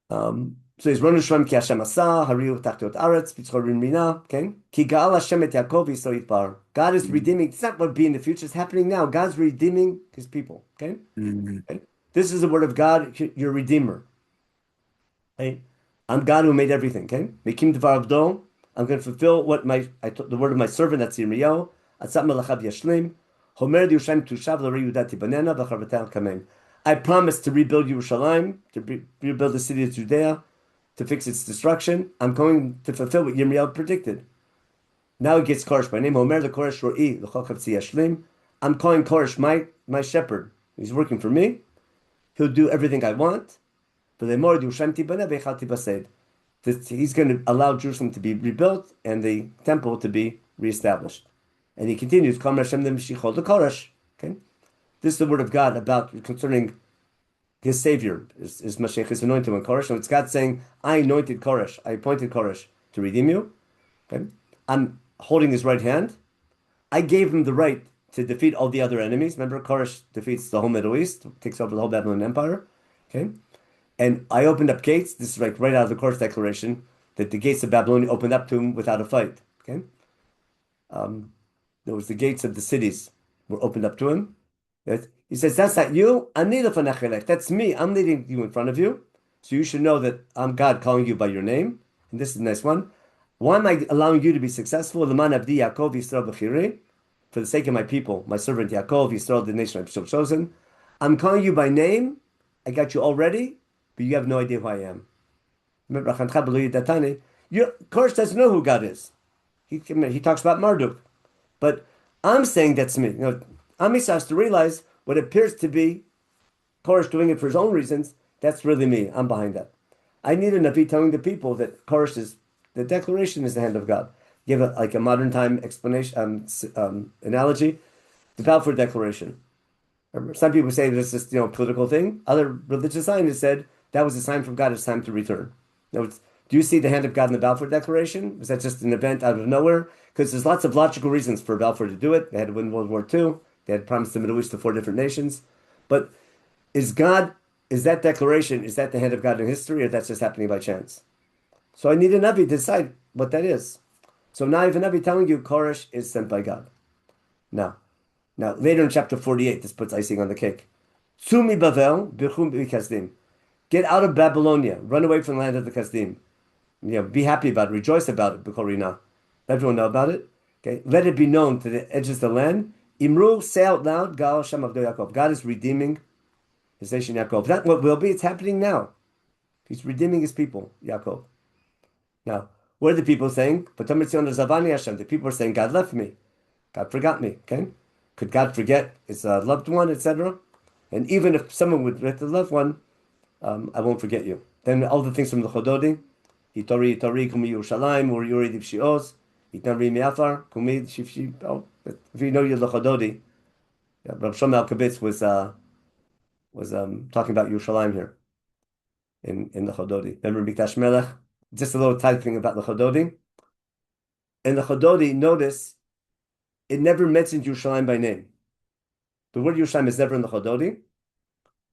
so he's Ronu Shem Ki Hashem Asa, Hariu Tachtot Aretz, Pitzchorim Rina, okay? Ki Gaal Hashem et Yaakov Yisrael Yitbar. God is redeeming. It's not what will be in the future. It's happening now. God's redeeming his people, okay? Okay? This is the word of God, your redeemer. Okay? I'm God who made everything, okay? Mekim Devar Abdo. I'm going to fulfill what the word of my servant, that's Yirmiyahu. Atzat Melachav Yashlim. Homer Yerushalayim Tushav L'Rei Yudat Tibanena V'Charvatel Kamein. I promise to rebuild Yerushalayim, to rebuild the city of Judea, to fix its destruction. I'm going to fulfill what Yirmiyahu predicted. Now it gets Koresh by name. Homer the Koresh Ro'i L'Chochav Yashlim. I'm calling Koresh my shepherd. He's working for me. He'll do everything I want. He's going to allow Jerusalem to be rebuilt and the temple to be reestablished. And he continues, okay? This is the word of God about concerning his Savior, is Mashiach, his anointed one, Koresh. So it's God saying, I anointed Koresh, I appointed Koresh to redeem you. Okay? I'm holding his right hand. I gave him the right to defeat all the other enemies. Remember, Koresh defeats the whole Middle East, takes over the whole Babylon Empire. Okay? And I opened up gates. This is like right out of the Koresh declaration that the gates of Babylonia opened up to him without a fight. Okay, there was the gates of the cities were opened up to him. Right? He says, "That's not you. That's me. I'm leading you in front of you. So you should know that I'm God calling you by your name." And this is the next one. Why am I allowing you to be successful? L'man abdi Yaakov Yisrael b'chirei. For the sake of my people, my servant Yaakov Yisrael, the nation I've chosen. I'm calling you by name. I got you already, but you have no idea who I am. Remember, Koresh doesn't know who God is. He talks about Marduk. But I'm saying that's me. Am Yisrael has to realize what appears to be Koresh doing it for his own reasons. That's really me. I'm behind that. I need a Navi telling the people that Koresh is, the declaration is the hand of God. Give it like a modern time explanation, analogy. The Balfour Declaration. Some people say this is political thing. Other religious scientists said that was a sign from God. It's time to return. Do you see the hand of God in the Balfour Declaration? Was that just an event out of nowhere? Because there's lots of logical reasons for Balfour to do it. They had to win World War II. They had promised the Middle East to 4 different nations. But is that declaration, is that the hand of God in history, or that's just happening by chance? So I need a Navi to decide what that is. So now I have a Navi telling you Koresh is sent by God. Now later in chapter 48, this puts icing on the cake. Tsumi Bavel, Bichum Bikazdim. Get out of Babylonia. Run away from the land of the Kasdim. Be happy about it. Rejoice about it. Bikorina. Let everyone know about it. Okay. Let it be known to the edges of the land. Imru, say out loud, Gal Shem Avdo Yaakov. God is redeeming his nation Yaakov. Not what will be, it's happening now. He's redeeming his people, Yaakov. Now, what are the people saying? The people are saying, God left me. God forgot me. Okay? Could God forget his loved one, etc.? And even if someone would forget the loved one, I won't forget you. Then all the things from the Chododi, Hitori Kumi Yerushalayim, or Yuri Divshios, Hitnari Miafar, Kumi Shifshi. Oh, if you know your Chododi, Rabbi Shlomo Alkabitz was talking about Yerushalayim here in the Chododi. Remember Mikdash Melech? Just a little tight thing about the Chododi. In the Chododi, notice it never mentions Yerushalayim by name. The word Yerushalayim is never in the Chododi,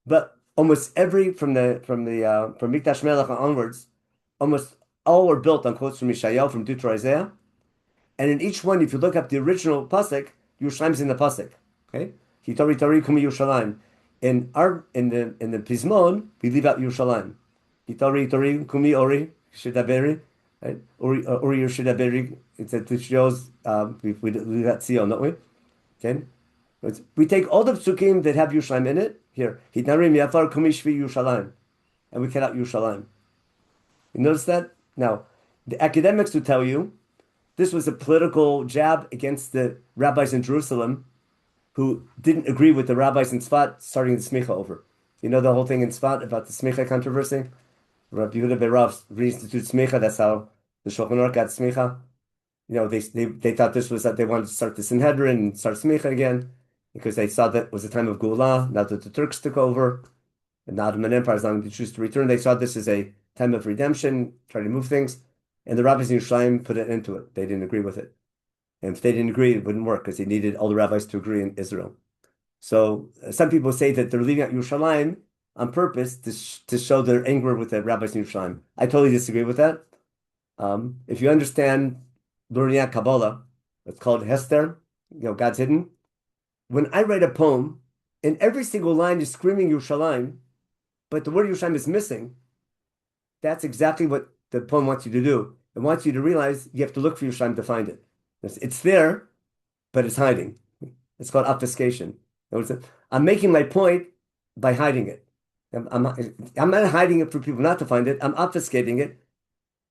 but almost every from Mikdash Melech onwards, almost all are built on quotes from Yeshayahu, from Isaiah, and in each one, if you look up the original pasuk, Yerushalayim is in the pasuk. Okay, Hitori Tori Kumi Yerushalayim. In the Pizmon, we leave out Yerushalayim. Hitori Tori Kumi Ori Shidaberi, right? Ori Shidaberi. It's a shows we leave out Tzion, don't we? Okay. We take all the psukim that have Yerushalayim in it. Here, Hitnarim Yafar Kumi Shvi Yerushalayim, and we cut out Yerushalayim. You notice that? Now, the academics would tell you this was a political jab against the rabbis in Jerusalem who didn't agree with the rabbis in Tzfat starting the smicha over. You know the whole thing in Tzfat about the smicha controversy? Rabbi Yehuda Berav reinstituted smicha. That's how the Shulchan Aruch got smicha. They thought this was that they wanted to start the Sanhedrin and start smicha again, because they saw that it was a time of Geulah, now that the Turks took over, and the Ottoman Empire is allowing to choose to return. They saw this as a time of redemption, try to move things, and the rabbis in Yerushalayim put an end to it. They didn't agree with it. And if they didn't agree, it wouldn't work, because they needed all the rabbis to agree in Israel. So some people say that they're leaving out Yerushalayim on purpose to show their anger with the rabbis in Yerushalayim. I totally disagree with that. If you understand learning out Kabbalah, it's called Hester, God's hidden. When I write a poem, and every single line is screaming Yerushalayim, but the word Yerushalayim is missing, that's exactly what the poem wants you to do. It wants you to realize you have to look for Yerushalayim to find it. It's there, but it's hiding. It's called obfuscation. I'm making my point by hiding it. I'm not hiding it for people not to find it. I'm obfuscating it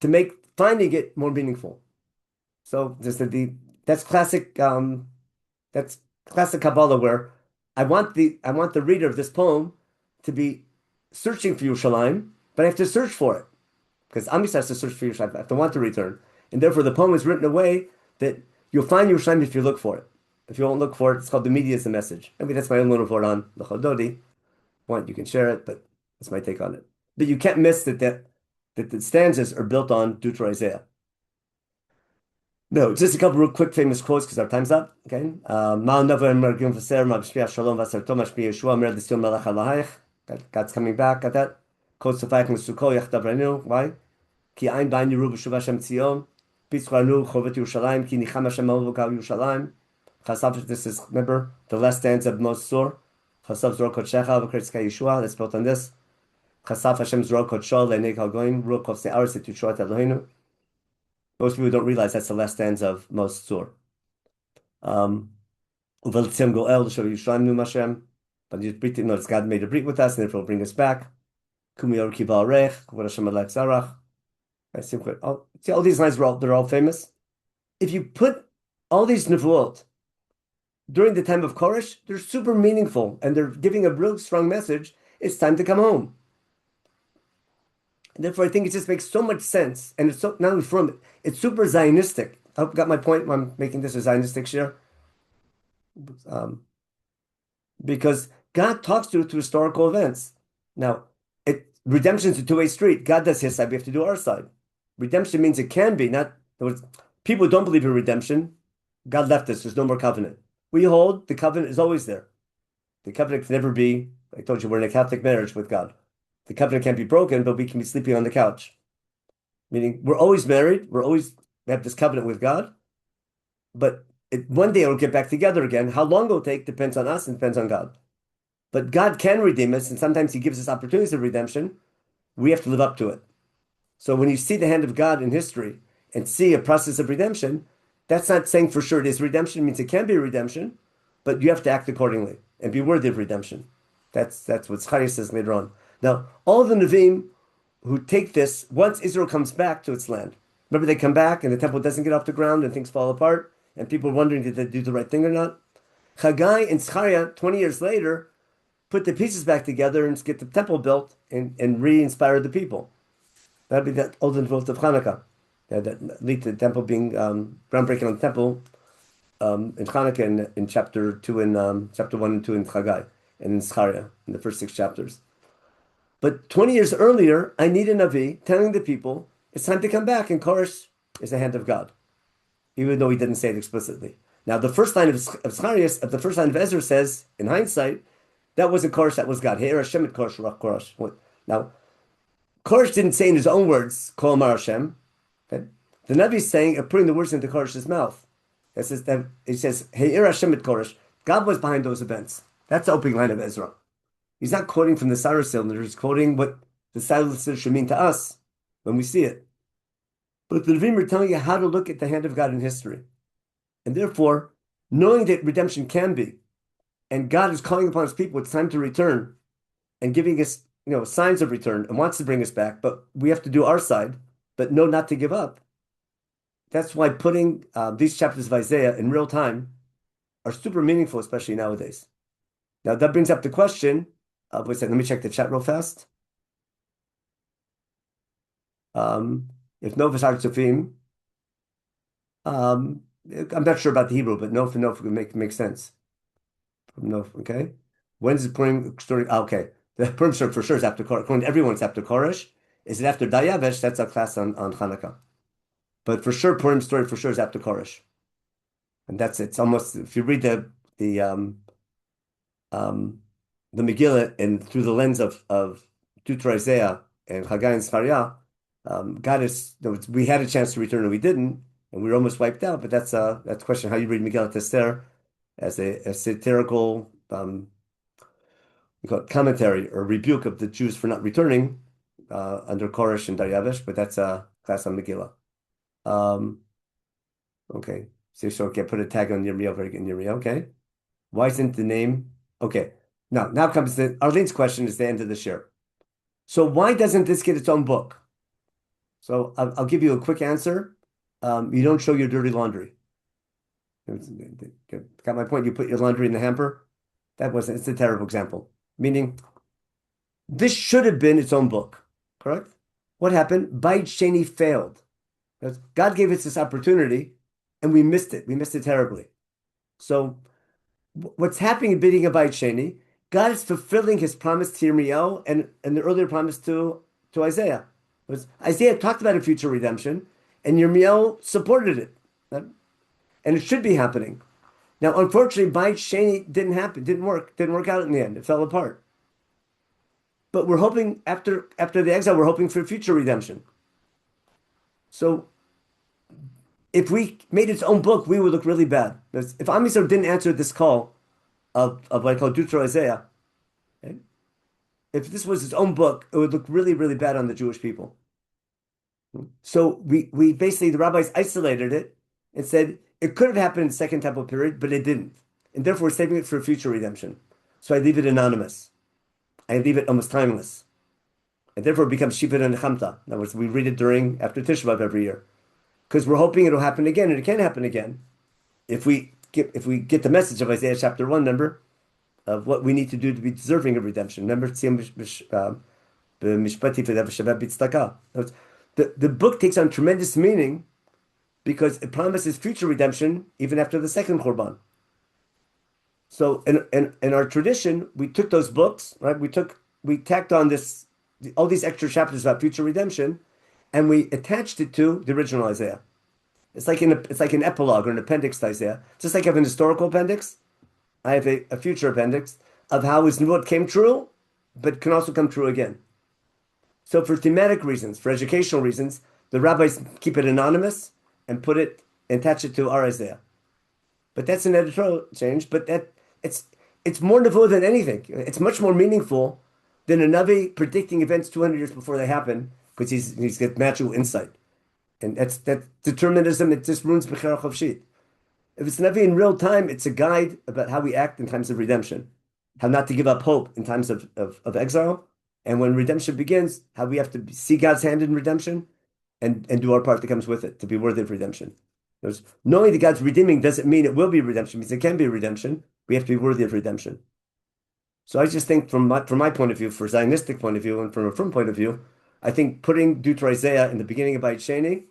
to make finding it more meaningful. So that's classic. That's classic Kabbalah, where I want the reader of this poem to be searching for Yerushalayim, but I have to search for it, because Am Yisrael has to search for Yerushalayim. I have to want to return, and therefore the poem is written in a way that you'll find Yerushalayim if you look for it. If you won't look for it, it's called the media is the message. I mean, that's my own little report on the Chododi. You can share it, but that's my take on it. But you can't miss that the stanzas are built on Isaiah. No, just a couple real quick famous quotes because our time's up. Okay. God's coming back. Got that. Kol Sefayach Mesukol Yachtav Reinu. Why? Ki Ein Bain Yeru B'Shuv Hashem Tzion. Pitzranu Chovet Yerushalayim. Ki Nicham Hashem Mel V'Kal Yerushalayim. Chasav, this is, remember, the last stanza of Mos Sur. Chasav Zor Kodshecha V'Kretzka Yeshua. That's built on this. Chasav Hashem Zor Kodsho Le'nei Kol Goyim. Ruach Kol Se'aretz Yishuat Eloheinu. Most people don't realize that's the last stanza of Mos Sur. Uveltzim Goel L'Shav Yerushalayim Nu Mashem. But you notice God made a brit with us, and therefore will bring us back. Kumiyor Kival Rech, Kvod Hashem Alek Zarach. See, all these lines they're all famous. If you put all these nevuot during the time of Koresh, they're super meaningful, and they're giving a real strong message. It's time to come home. And therefore, I think it just makes so much sense, and it's so, not only from it, it's super Zionistic. I hope you got my point when I'm making this a Zionistic share. Because God talks to historical events. Now, redemption is a two-way street. God does his side, we have to do our side. Redemption means it can be, not, people who don't believe in redemption, God left us, there's no more covenant. We hold, the covenant is always there. The covenant can never be, I told you, we're in a Catholic marriage with God. The covenant can't be broken, but we can be sleeping on the couch. Meaning, we're always married, we have this covenant with God, but one day it'll get back together again. How long it'll take depends on us and depends on God. But God can redeem us, and sometimes he gives us opportunities of redemption. We have to live up to it. So when you see the hand of God in history and see a process of redemption, that's not saying for sure it is redemption. It means it can be redemption, but you have to act accordingly and be worthy of redemption. That's what Zechariah says later on. Now, all the Nevi'im who take this, once Israel comes back to its land, remember they come back and the temple doesn't get off the ground and things fall apart, and people are wondering, did they do the right thing or not? Haggai and Zechariah, 20 years later, put the pieces back together and get the temple built and re-inspire the people. That'd be that olden vote of Hanukkah. That lead to the temple being groundbreaking on the temple in Hanukkah in chapter 2 and chapter 1 and 2 in Haggai and in Zechariah in the first 6 chapters. But 20 years earlier, I need a Navi telling the people it's time to come back, and Koresh is the hand of God, even though he didn't say it explicitly. Now, the first line of Zechariah, the first line of Ezra says, in hindsight, that wasn't Koresh, that was God. Hey, Hashem et Koresh, Ruach Koresh. Now, Koresh didn't say in his own words, Kol Amar Hashem. Okay? The Navi is saying, putting the words into Koresh's mouth. He says, Hey, Hashem et Koresh. God was behind those events. That's the opening line of Ezra. He's not quoting from the Sarah cylinder, he's quoting what the cylinder should mean to us when we see it. But the Nevi'im are telling you how to look at the hand of God in history. And therefore, knowing that redemption can be, and God is calling upon his people, it's time to return, and giving us, signs of return, and wants to bring us back, but we have to do our side, but know not to give up. That's why putting these chapters of Isaiah in real time are super meaningful, especially nowadays. Now, that brings up the question, wait a second, let me check the chat real fast. If no for Sofim, I'm not sure about the Hebrew, but no for no would make sense. No, okay. When's the Purim story? Okay, the Purim story for sure is after Koresh. According to everyone, it's after Koresh. Is it after Dayavesh? That's our class on Hanukkah. But for sure, Purim story for sure is after Koresh. And that's it. It's almost, if you read the Megillah and through the lens of Deuteronomy, Isaiah and Haggai and Zechariah, God is, we had a chance to return and we didn't, and we were almost wiped out. But that's a question how you read Megillah Esther as a satirical we call it commentary or rebuke of the Jews for not returning under Koresh and Daryavesh, but that's a class on Megillah. Okay, so okay, put a tag on Yirmiyah, very good, Yirmiyah, okay. Why isn't the name, okay. Now comes Arlene's question is the end of the share. So why doesn't this get its own book? So I'll give you a quick answer. You don't show your dirty laundry. Got my point? You put your laundry in the hamper? It's a terrible example. Meaning, this should have been its own book, correct? What happened? Beit Sheni failed. God gave us this opportunity, and we missed it. We missed it terribly. So, what's happening in bidding a Beit Sheni? God is fulfilling his promise to Yirmiyahu and the earlier promise to Isaiah. Isaiah talked about a future redemption, and Yirmiyahu supported it. And it should be happening. Now, unfortunately, Beit Sheni didn't happen, didn't work out in the end. It fell apart. but we're hoping after the exile, we're hoping for future redemption. So if we made its own book, we would look really bad. If Am Yisrael didn't answer this call of what I call Deutero Isaiah, okay? If this was its own book, it would look really, really bad on the Jewish people. So we basically, the rabbis isolated it and said it could have happened in the Second Temple period, but it didn't. And therefore, we're saving it for future redemption. So I leave it anonymous. I leave it almost timeless. And therefore, it becomes Shifet and Nechamta. In other words, we read it after Tisha B'Av every year. Because we're hoping it'll happen again, and it can happen again. If we get the message of Isaiah chapter 1, remember, of what we need to do to be deserving of redemption. Remember, the book takes on tremendous meaning because it promises future redemption even after the second Korban. So in our tradition, we took those books, right? We tacked on all these extra chapters about future redemption, and we attached it to the original Isaiah. It's like an epilogue or an appendix to Isaiah. Just like I have an historical appendix, I have a future appendix of how his Nebuot came true, but can also come true again. So for thematic reasons, for educational reasons, the rabbis keep it anonymous and attach it to our Isaiah. But that's an editorial change, but it's more Nebuah than anything. It's much more meaningful than a Navi predicting events 200 years before they happen, because he's got magical insight. And that's determinism. It just ruins Bechera Chavshit. If it's Navi in real time, it's a guide about how we act in times of redemption, how not to give up hope in times of exile, and when redemption begins, how we have to see God's hand in redemption and do our part that comes with it to be worthy of redemption. Knowing that God's redeeming doesn't mean it will be redemption, it means it can be redemption. We have to be worthy of redemption. So I just think from my point of view, for Zionistic point of view, and from a Frum point of view, I think putting Deutero Isaiah in the beginning of Bayit Sheni,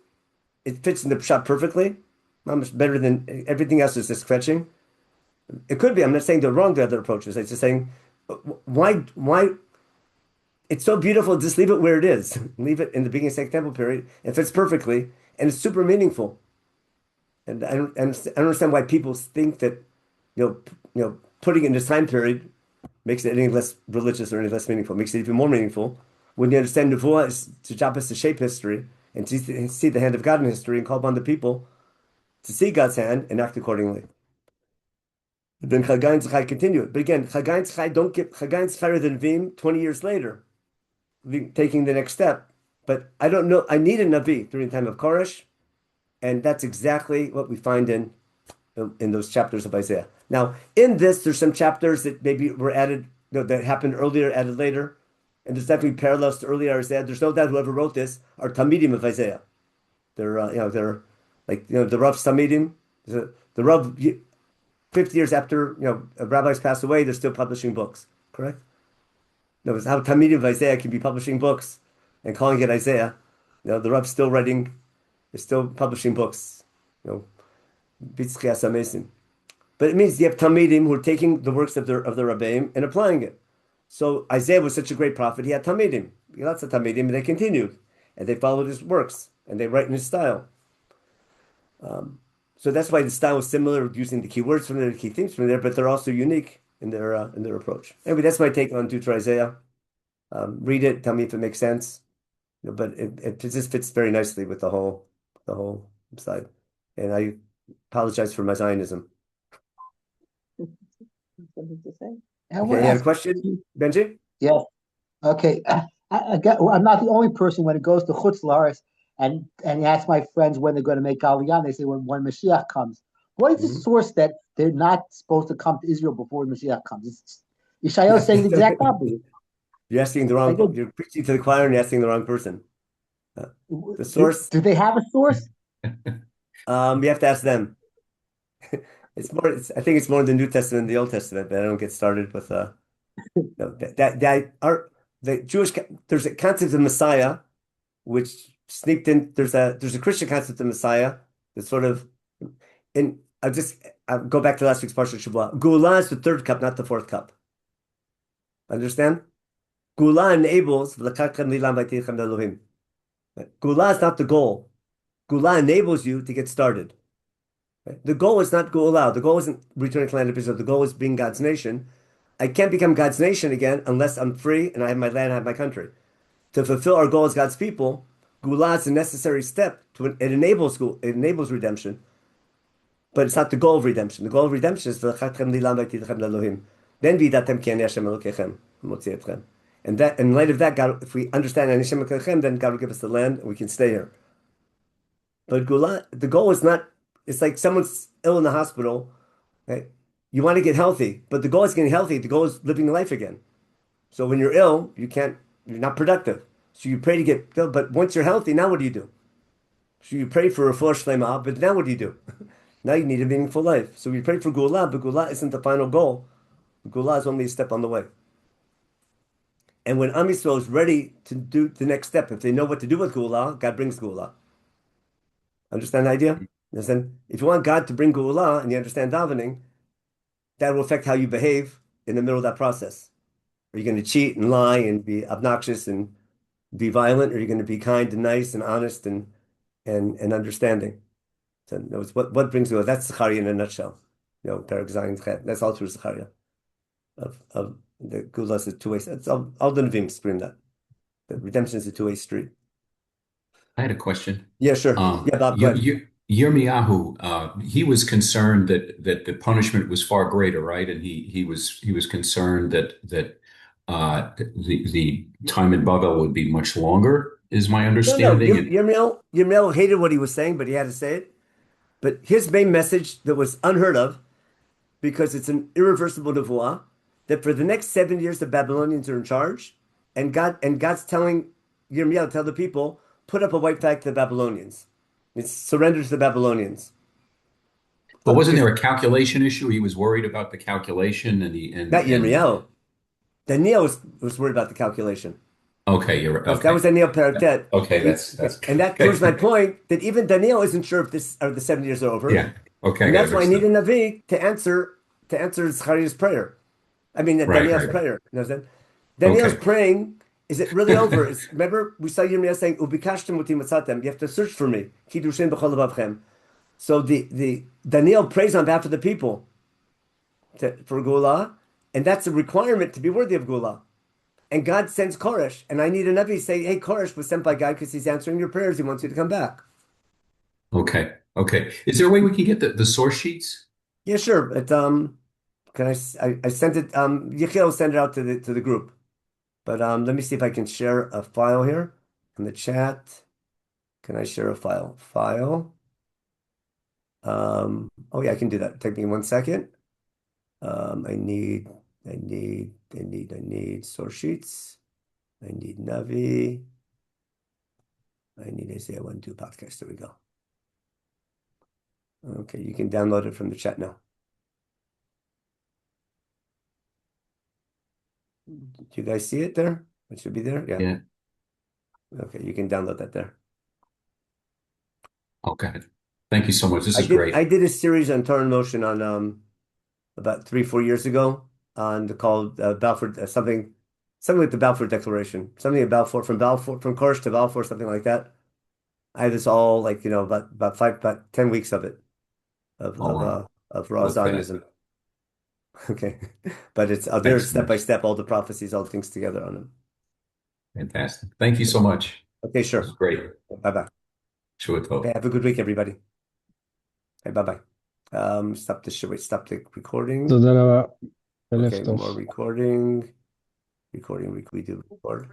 it fits in the pshat perfectly. Much better than everything else is just fetching. It could be. I'm not saying they're wrong, the other approaches. I'm just saying, why? It's so beautiful. Just leave it where it is. Leave it in the beginning of the Second Temple period. It fits perfectly, and it's super meaningful. And I don't understand why people think that putting it in this time period makes it any less religious or any less meaningful. It makes it even more meaningful. When you understand Nevuah is to job is to shape history and to see the hand of God in history and call upon the people to see God's hand and act accordingly. Then Chagai and Tzchai continue. But again, Chagai and Tzchai don't get Chagai and Tzchai the Nevi'im 20 years later, taking the next step. But I don't know. I need a Navi during the time of Koresh, and that's exactly what we find in those chapters of Isaiah. Now, in this, there's some chapters that maybe were added, that happened earlier, added later, and there's definitely parallels to earlier Isaiah. There's no doubt whoever wrote this are Talmidim of Isaiah. They're like the Rav's Talmidim. The Rav, 50 years after rabbis pass away, they're still publishing books. Correct? No, it's how Talmidim of Isaiah can be publishing books and calling it Isaiah. The Rav's still writing, is still publishing books. But it means you have Talmidim who are taking the works of the Rabbeim and applying it. So Isaiah was such a great prophet, he had Talmidim. Lots of Talmidim, and they continued. And they followed his works, and they write in his style. So that's why the style is similar, using the key words from there, the key themes from there, but they're also unique in their approach. Anyway, that's my take on Deutero Isaiah. Read it, tell me if it makes sense. But it just fits very nicely with the whole side. And I apologize for my Zionism. Something to say? And Okay, you have a question, Benji? Yeah. Okay. I'm not the only person when it goes to Chutz La'aretz and ask my friends when they're going to make Aliyah. They say when Mashiach comes. What is the source that they're not supposed to come to Israel before Mashiach comes? Yeshayahu saying the exact opposite. You're asking the wrong. You're preaching to the choir and you're asking the wrong person. The source. Do they have a source? You have to ask them. It's more. I think it's more in the New Testament than the Old Testament. But I don't get started with the Jewish. There's a concept of Messiah, which sneaked in. There's a Christian concept of Messiah that's sort of in. I'll go back to last week's Parshat Shavua. Gula is the third cup, not the fourth cup. Understand? Gula enables. Gula is not the goal. Gula enables you to get started. The goal is not Gula. The goal isn't returning to the land of Israel. The goal is being God's nation. I can't become God's nation again unless I'm free and I have my land, I have my country. To fulfill our goal as God's people, Gula is a necessary step it enables redemption, but it's not the goal of redemption. The goal of redemption is v'lachatchem li lam v'tidchem l'Elohim. Then v'idatem ki ani Hashem Elokechem motzi etchem. And that, in light of that, God, if we understand ani Hashem Elokechem, then God will give us the land and we can stay here. But Gula, the goal is not. It's like someone's ill in the hospital. Right? You want to get healthy, but the goal is getting healthy. The goal is living life again. So when you're ill, you're not productive. So you pray to get healed, but once you're healthy, now what do you do? So you pray for a full shlema, but now what do you do? Now you need a meaningful life. So we pray for Gula, but Gula isn't the final goal. Gula is only a step on the way. And when Am Yisrael is ready to do the next step, if they know what to do with Gula, God brings Gula. Understand the idea? Listen, if you want God to bring Gula and you understand davening, that will affect how you behave in the middle of that process. Are you going to cheat and lie and be obnoxious and be violent, or are you going to be kind and nice and honest and understanding? So what brings Gula? That's Zechariah in a nutshell. Perek Zayin Chet. That's all through Zechariah. Of the Gula is a two-way. It's all the Nevi'im scream that. The redemption is a two-way street. I had a question. Yeah, sure. Yeah, Bob, go ahead. Yirmiyahu, he was concerned that the punishment was far greater, right? And he was concerned that the time in Babel would be much longer, is my understanding. No. Yirmiyahu hated what he was saying, but he had to say it. But his main message that was unheard of, because it's an irreversible nevuah, that for the next 7 years the Babylonians are in charge, and God's telling Yirmiyahu, tell the people, put up a white flag to the Babylonians. It's surrender to the Babylonians. But wasn't there a calculation issue? He was worried about the calculation, not Yirmiyahu. Daniel was worried about the calculation. Okay, you're right. Okay. That was Daniel Perek. Okay, that's and that proves my point that even Daniel isn't sure if the 7 years are over. Yeah. Okay. And that's why I need a Navi to answer Zechariah's prayer. I mean, Daniel's prayer. You know what I'm saying? Daniel's praying. Is it really over? Remember, we saw Yirmiyahu saying, "Ubikashtem uti matzatem." You have to search for me. Kiddushin b'chol lebavchem. So the Daniel prays on behalf of the people for Gula, and that's a requirement to be worthy of Gula. And God sends Koresh, and I need a Navi say, "Hey, Koresh was sent by God because he's answering your prayers. He wants you to come back." Okay. Is there a way we can get the source sheets? Yeah, sure. But can I sent it? Yechiel will send it out to the group. But let me see if I can share a file here in the chat. Can I share a file? Oh yeah, I can do that. Take me 1 second. I need source sheets. I need Navi. I need Isaiah 1-2 podcast. There we go. Okay, you can download it from the chat now. Do you guys see it there? It should be there. Yeah. Okay, you can download that there. Okay. Thank you so much. This is great. I did a series on Torah in Motion on about 3-4 years ago called Balfour something like the Balfour Declaration, something about from Koresh to Balfour, something like that. I had this all about 10 weeks of it of raw Zionism. Okay, but it's there's step by step all the prophecies, all the things together on them. Fantastic. Thank you so much. Okay, sure. That's great. Bye-bye. Sure. Okay, have a good week, everybody. Okay, bye-bye. Stop the recording. תודה רבה. Okay, more recording. We do record.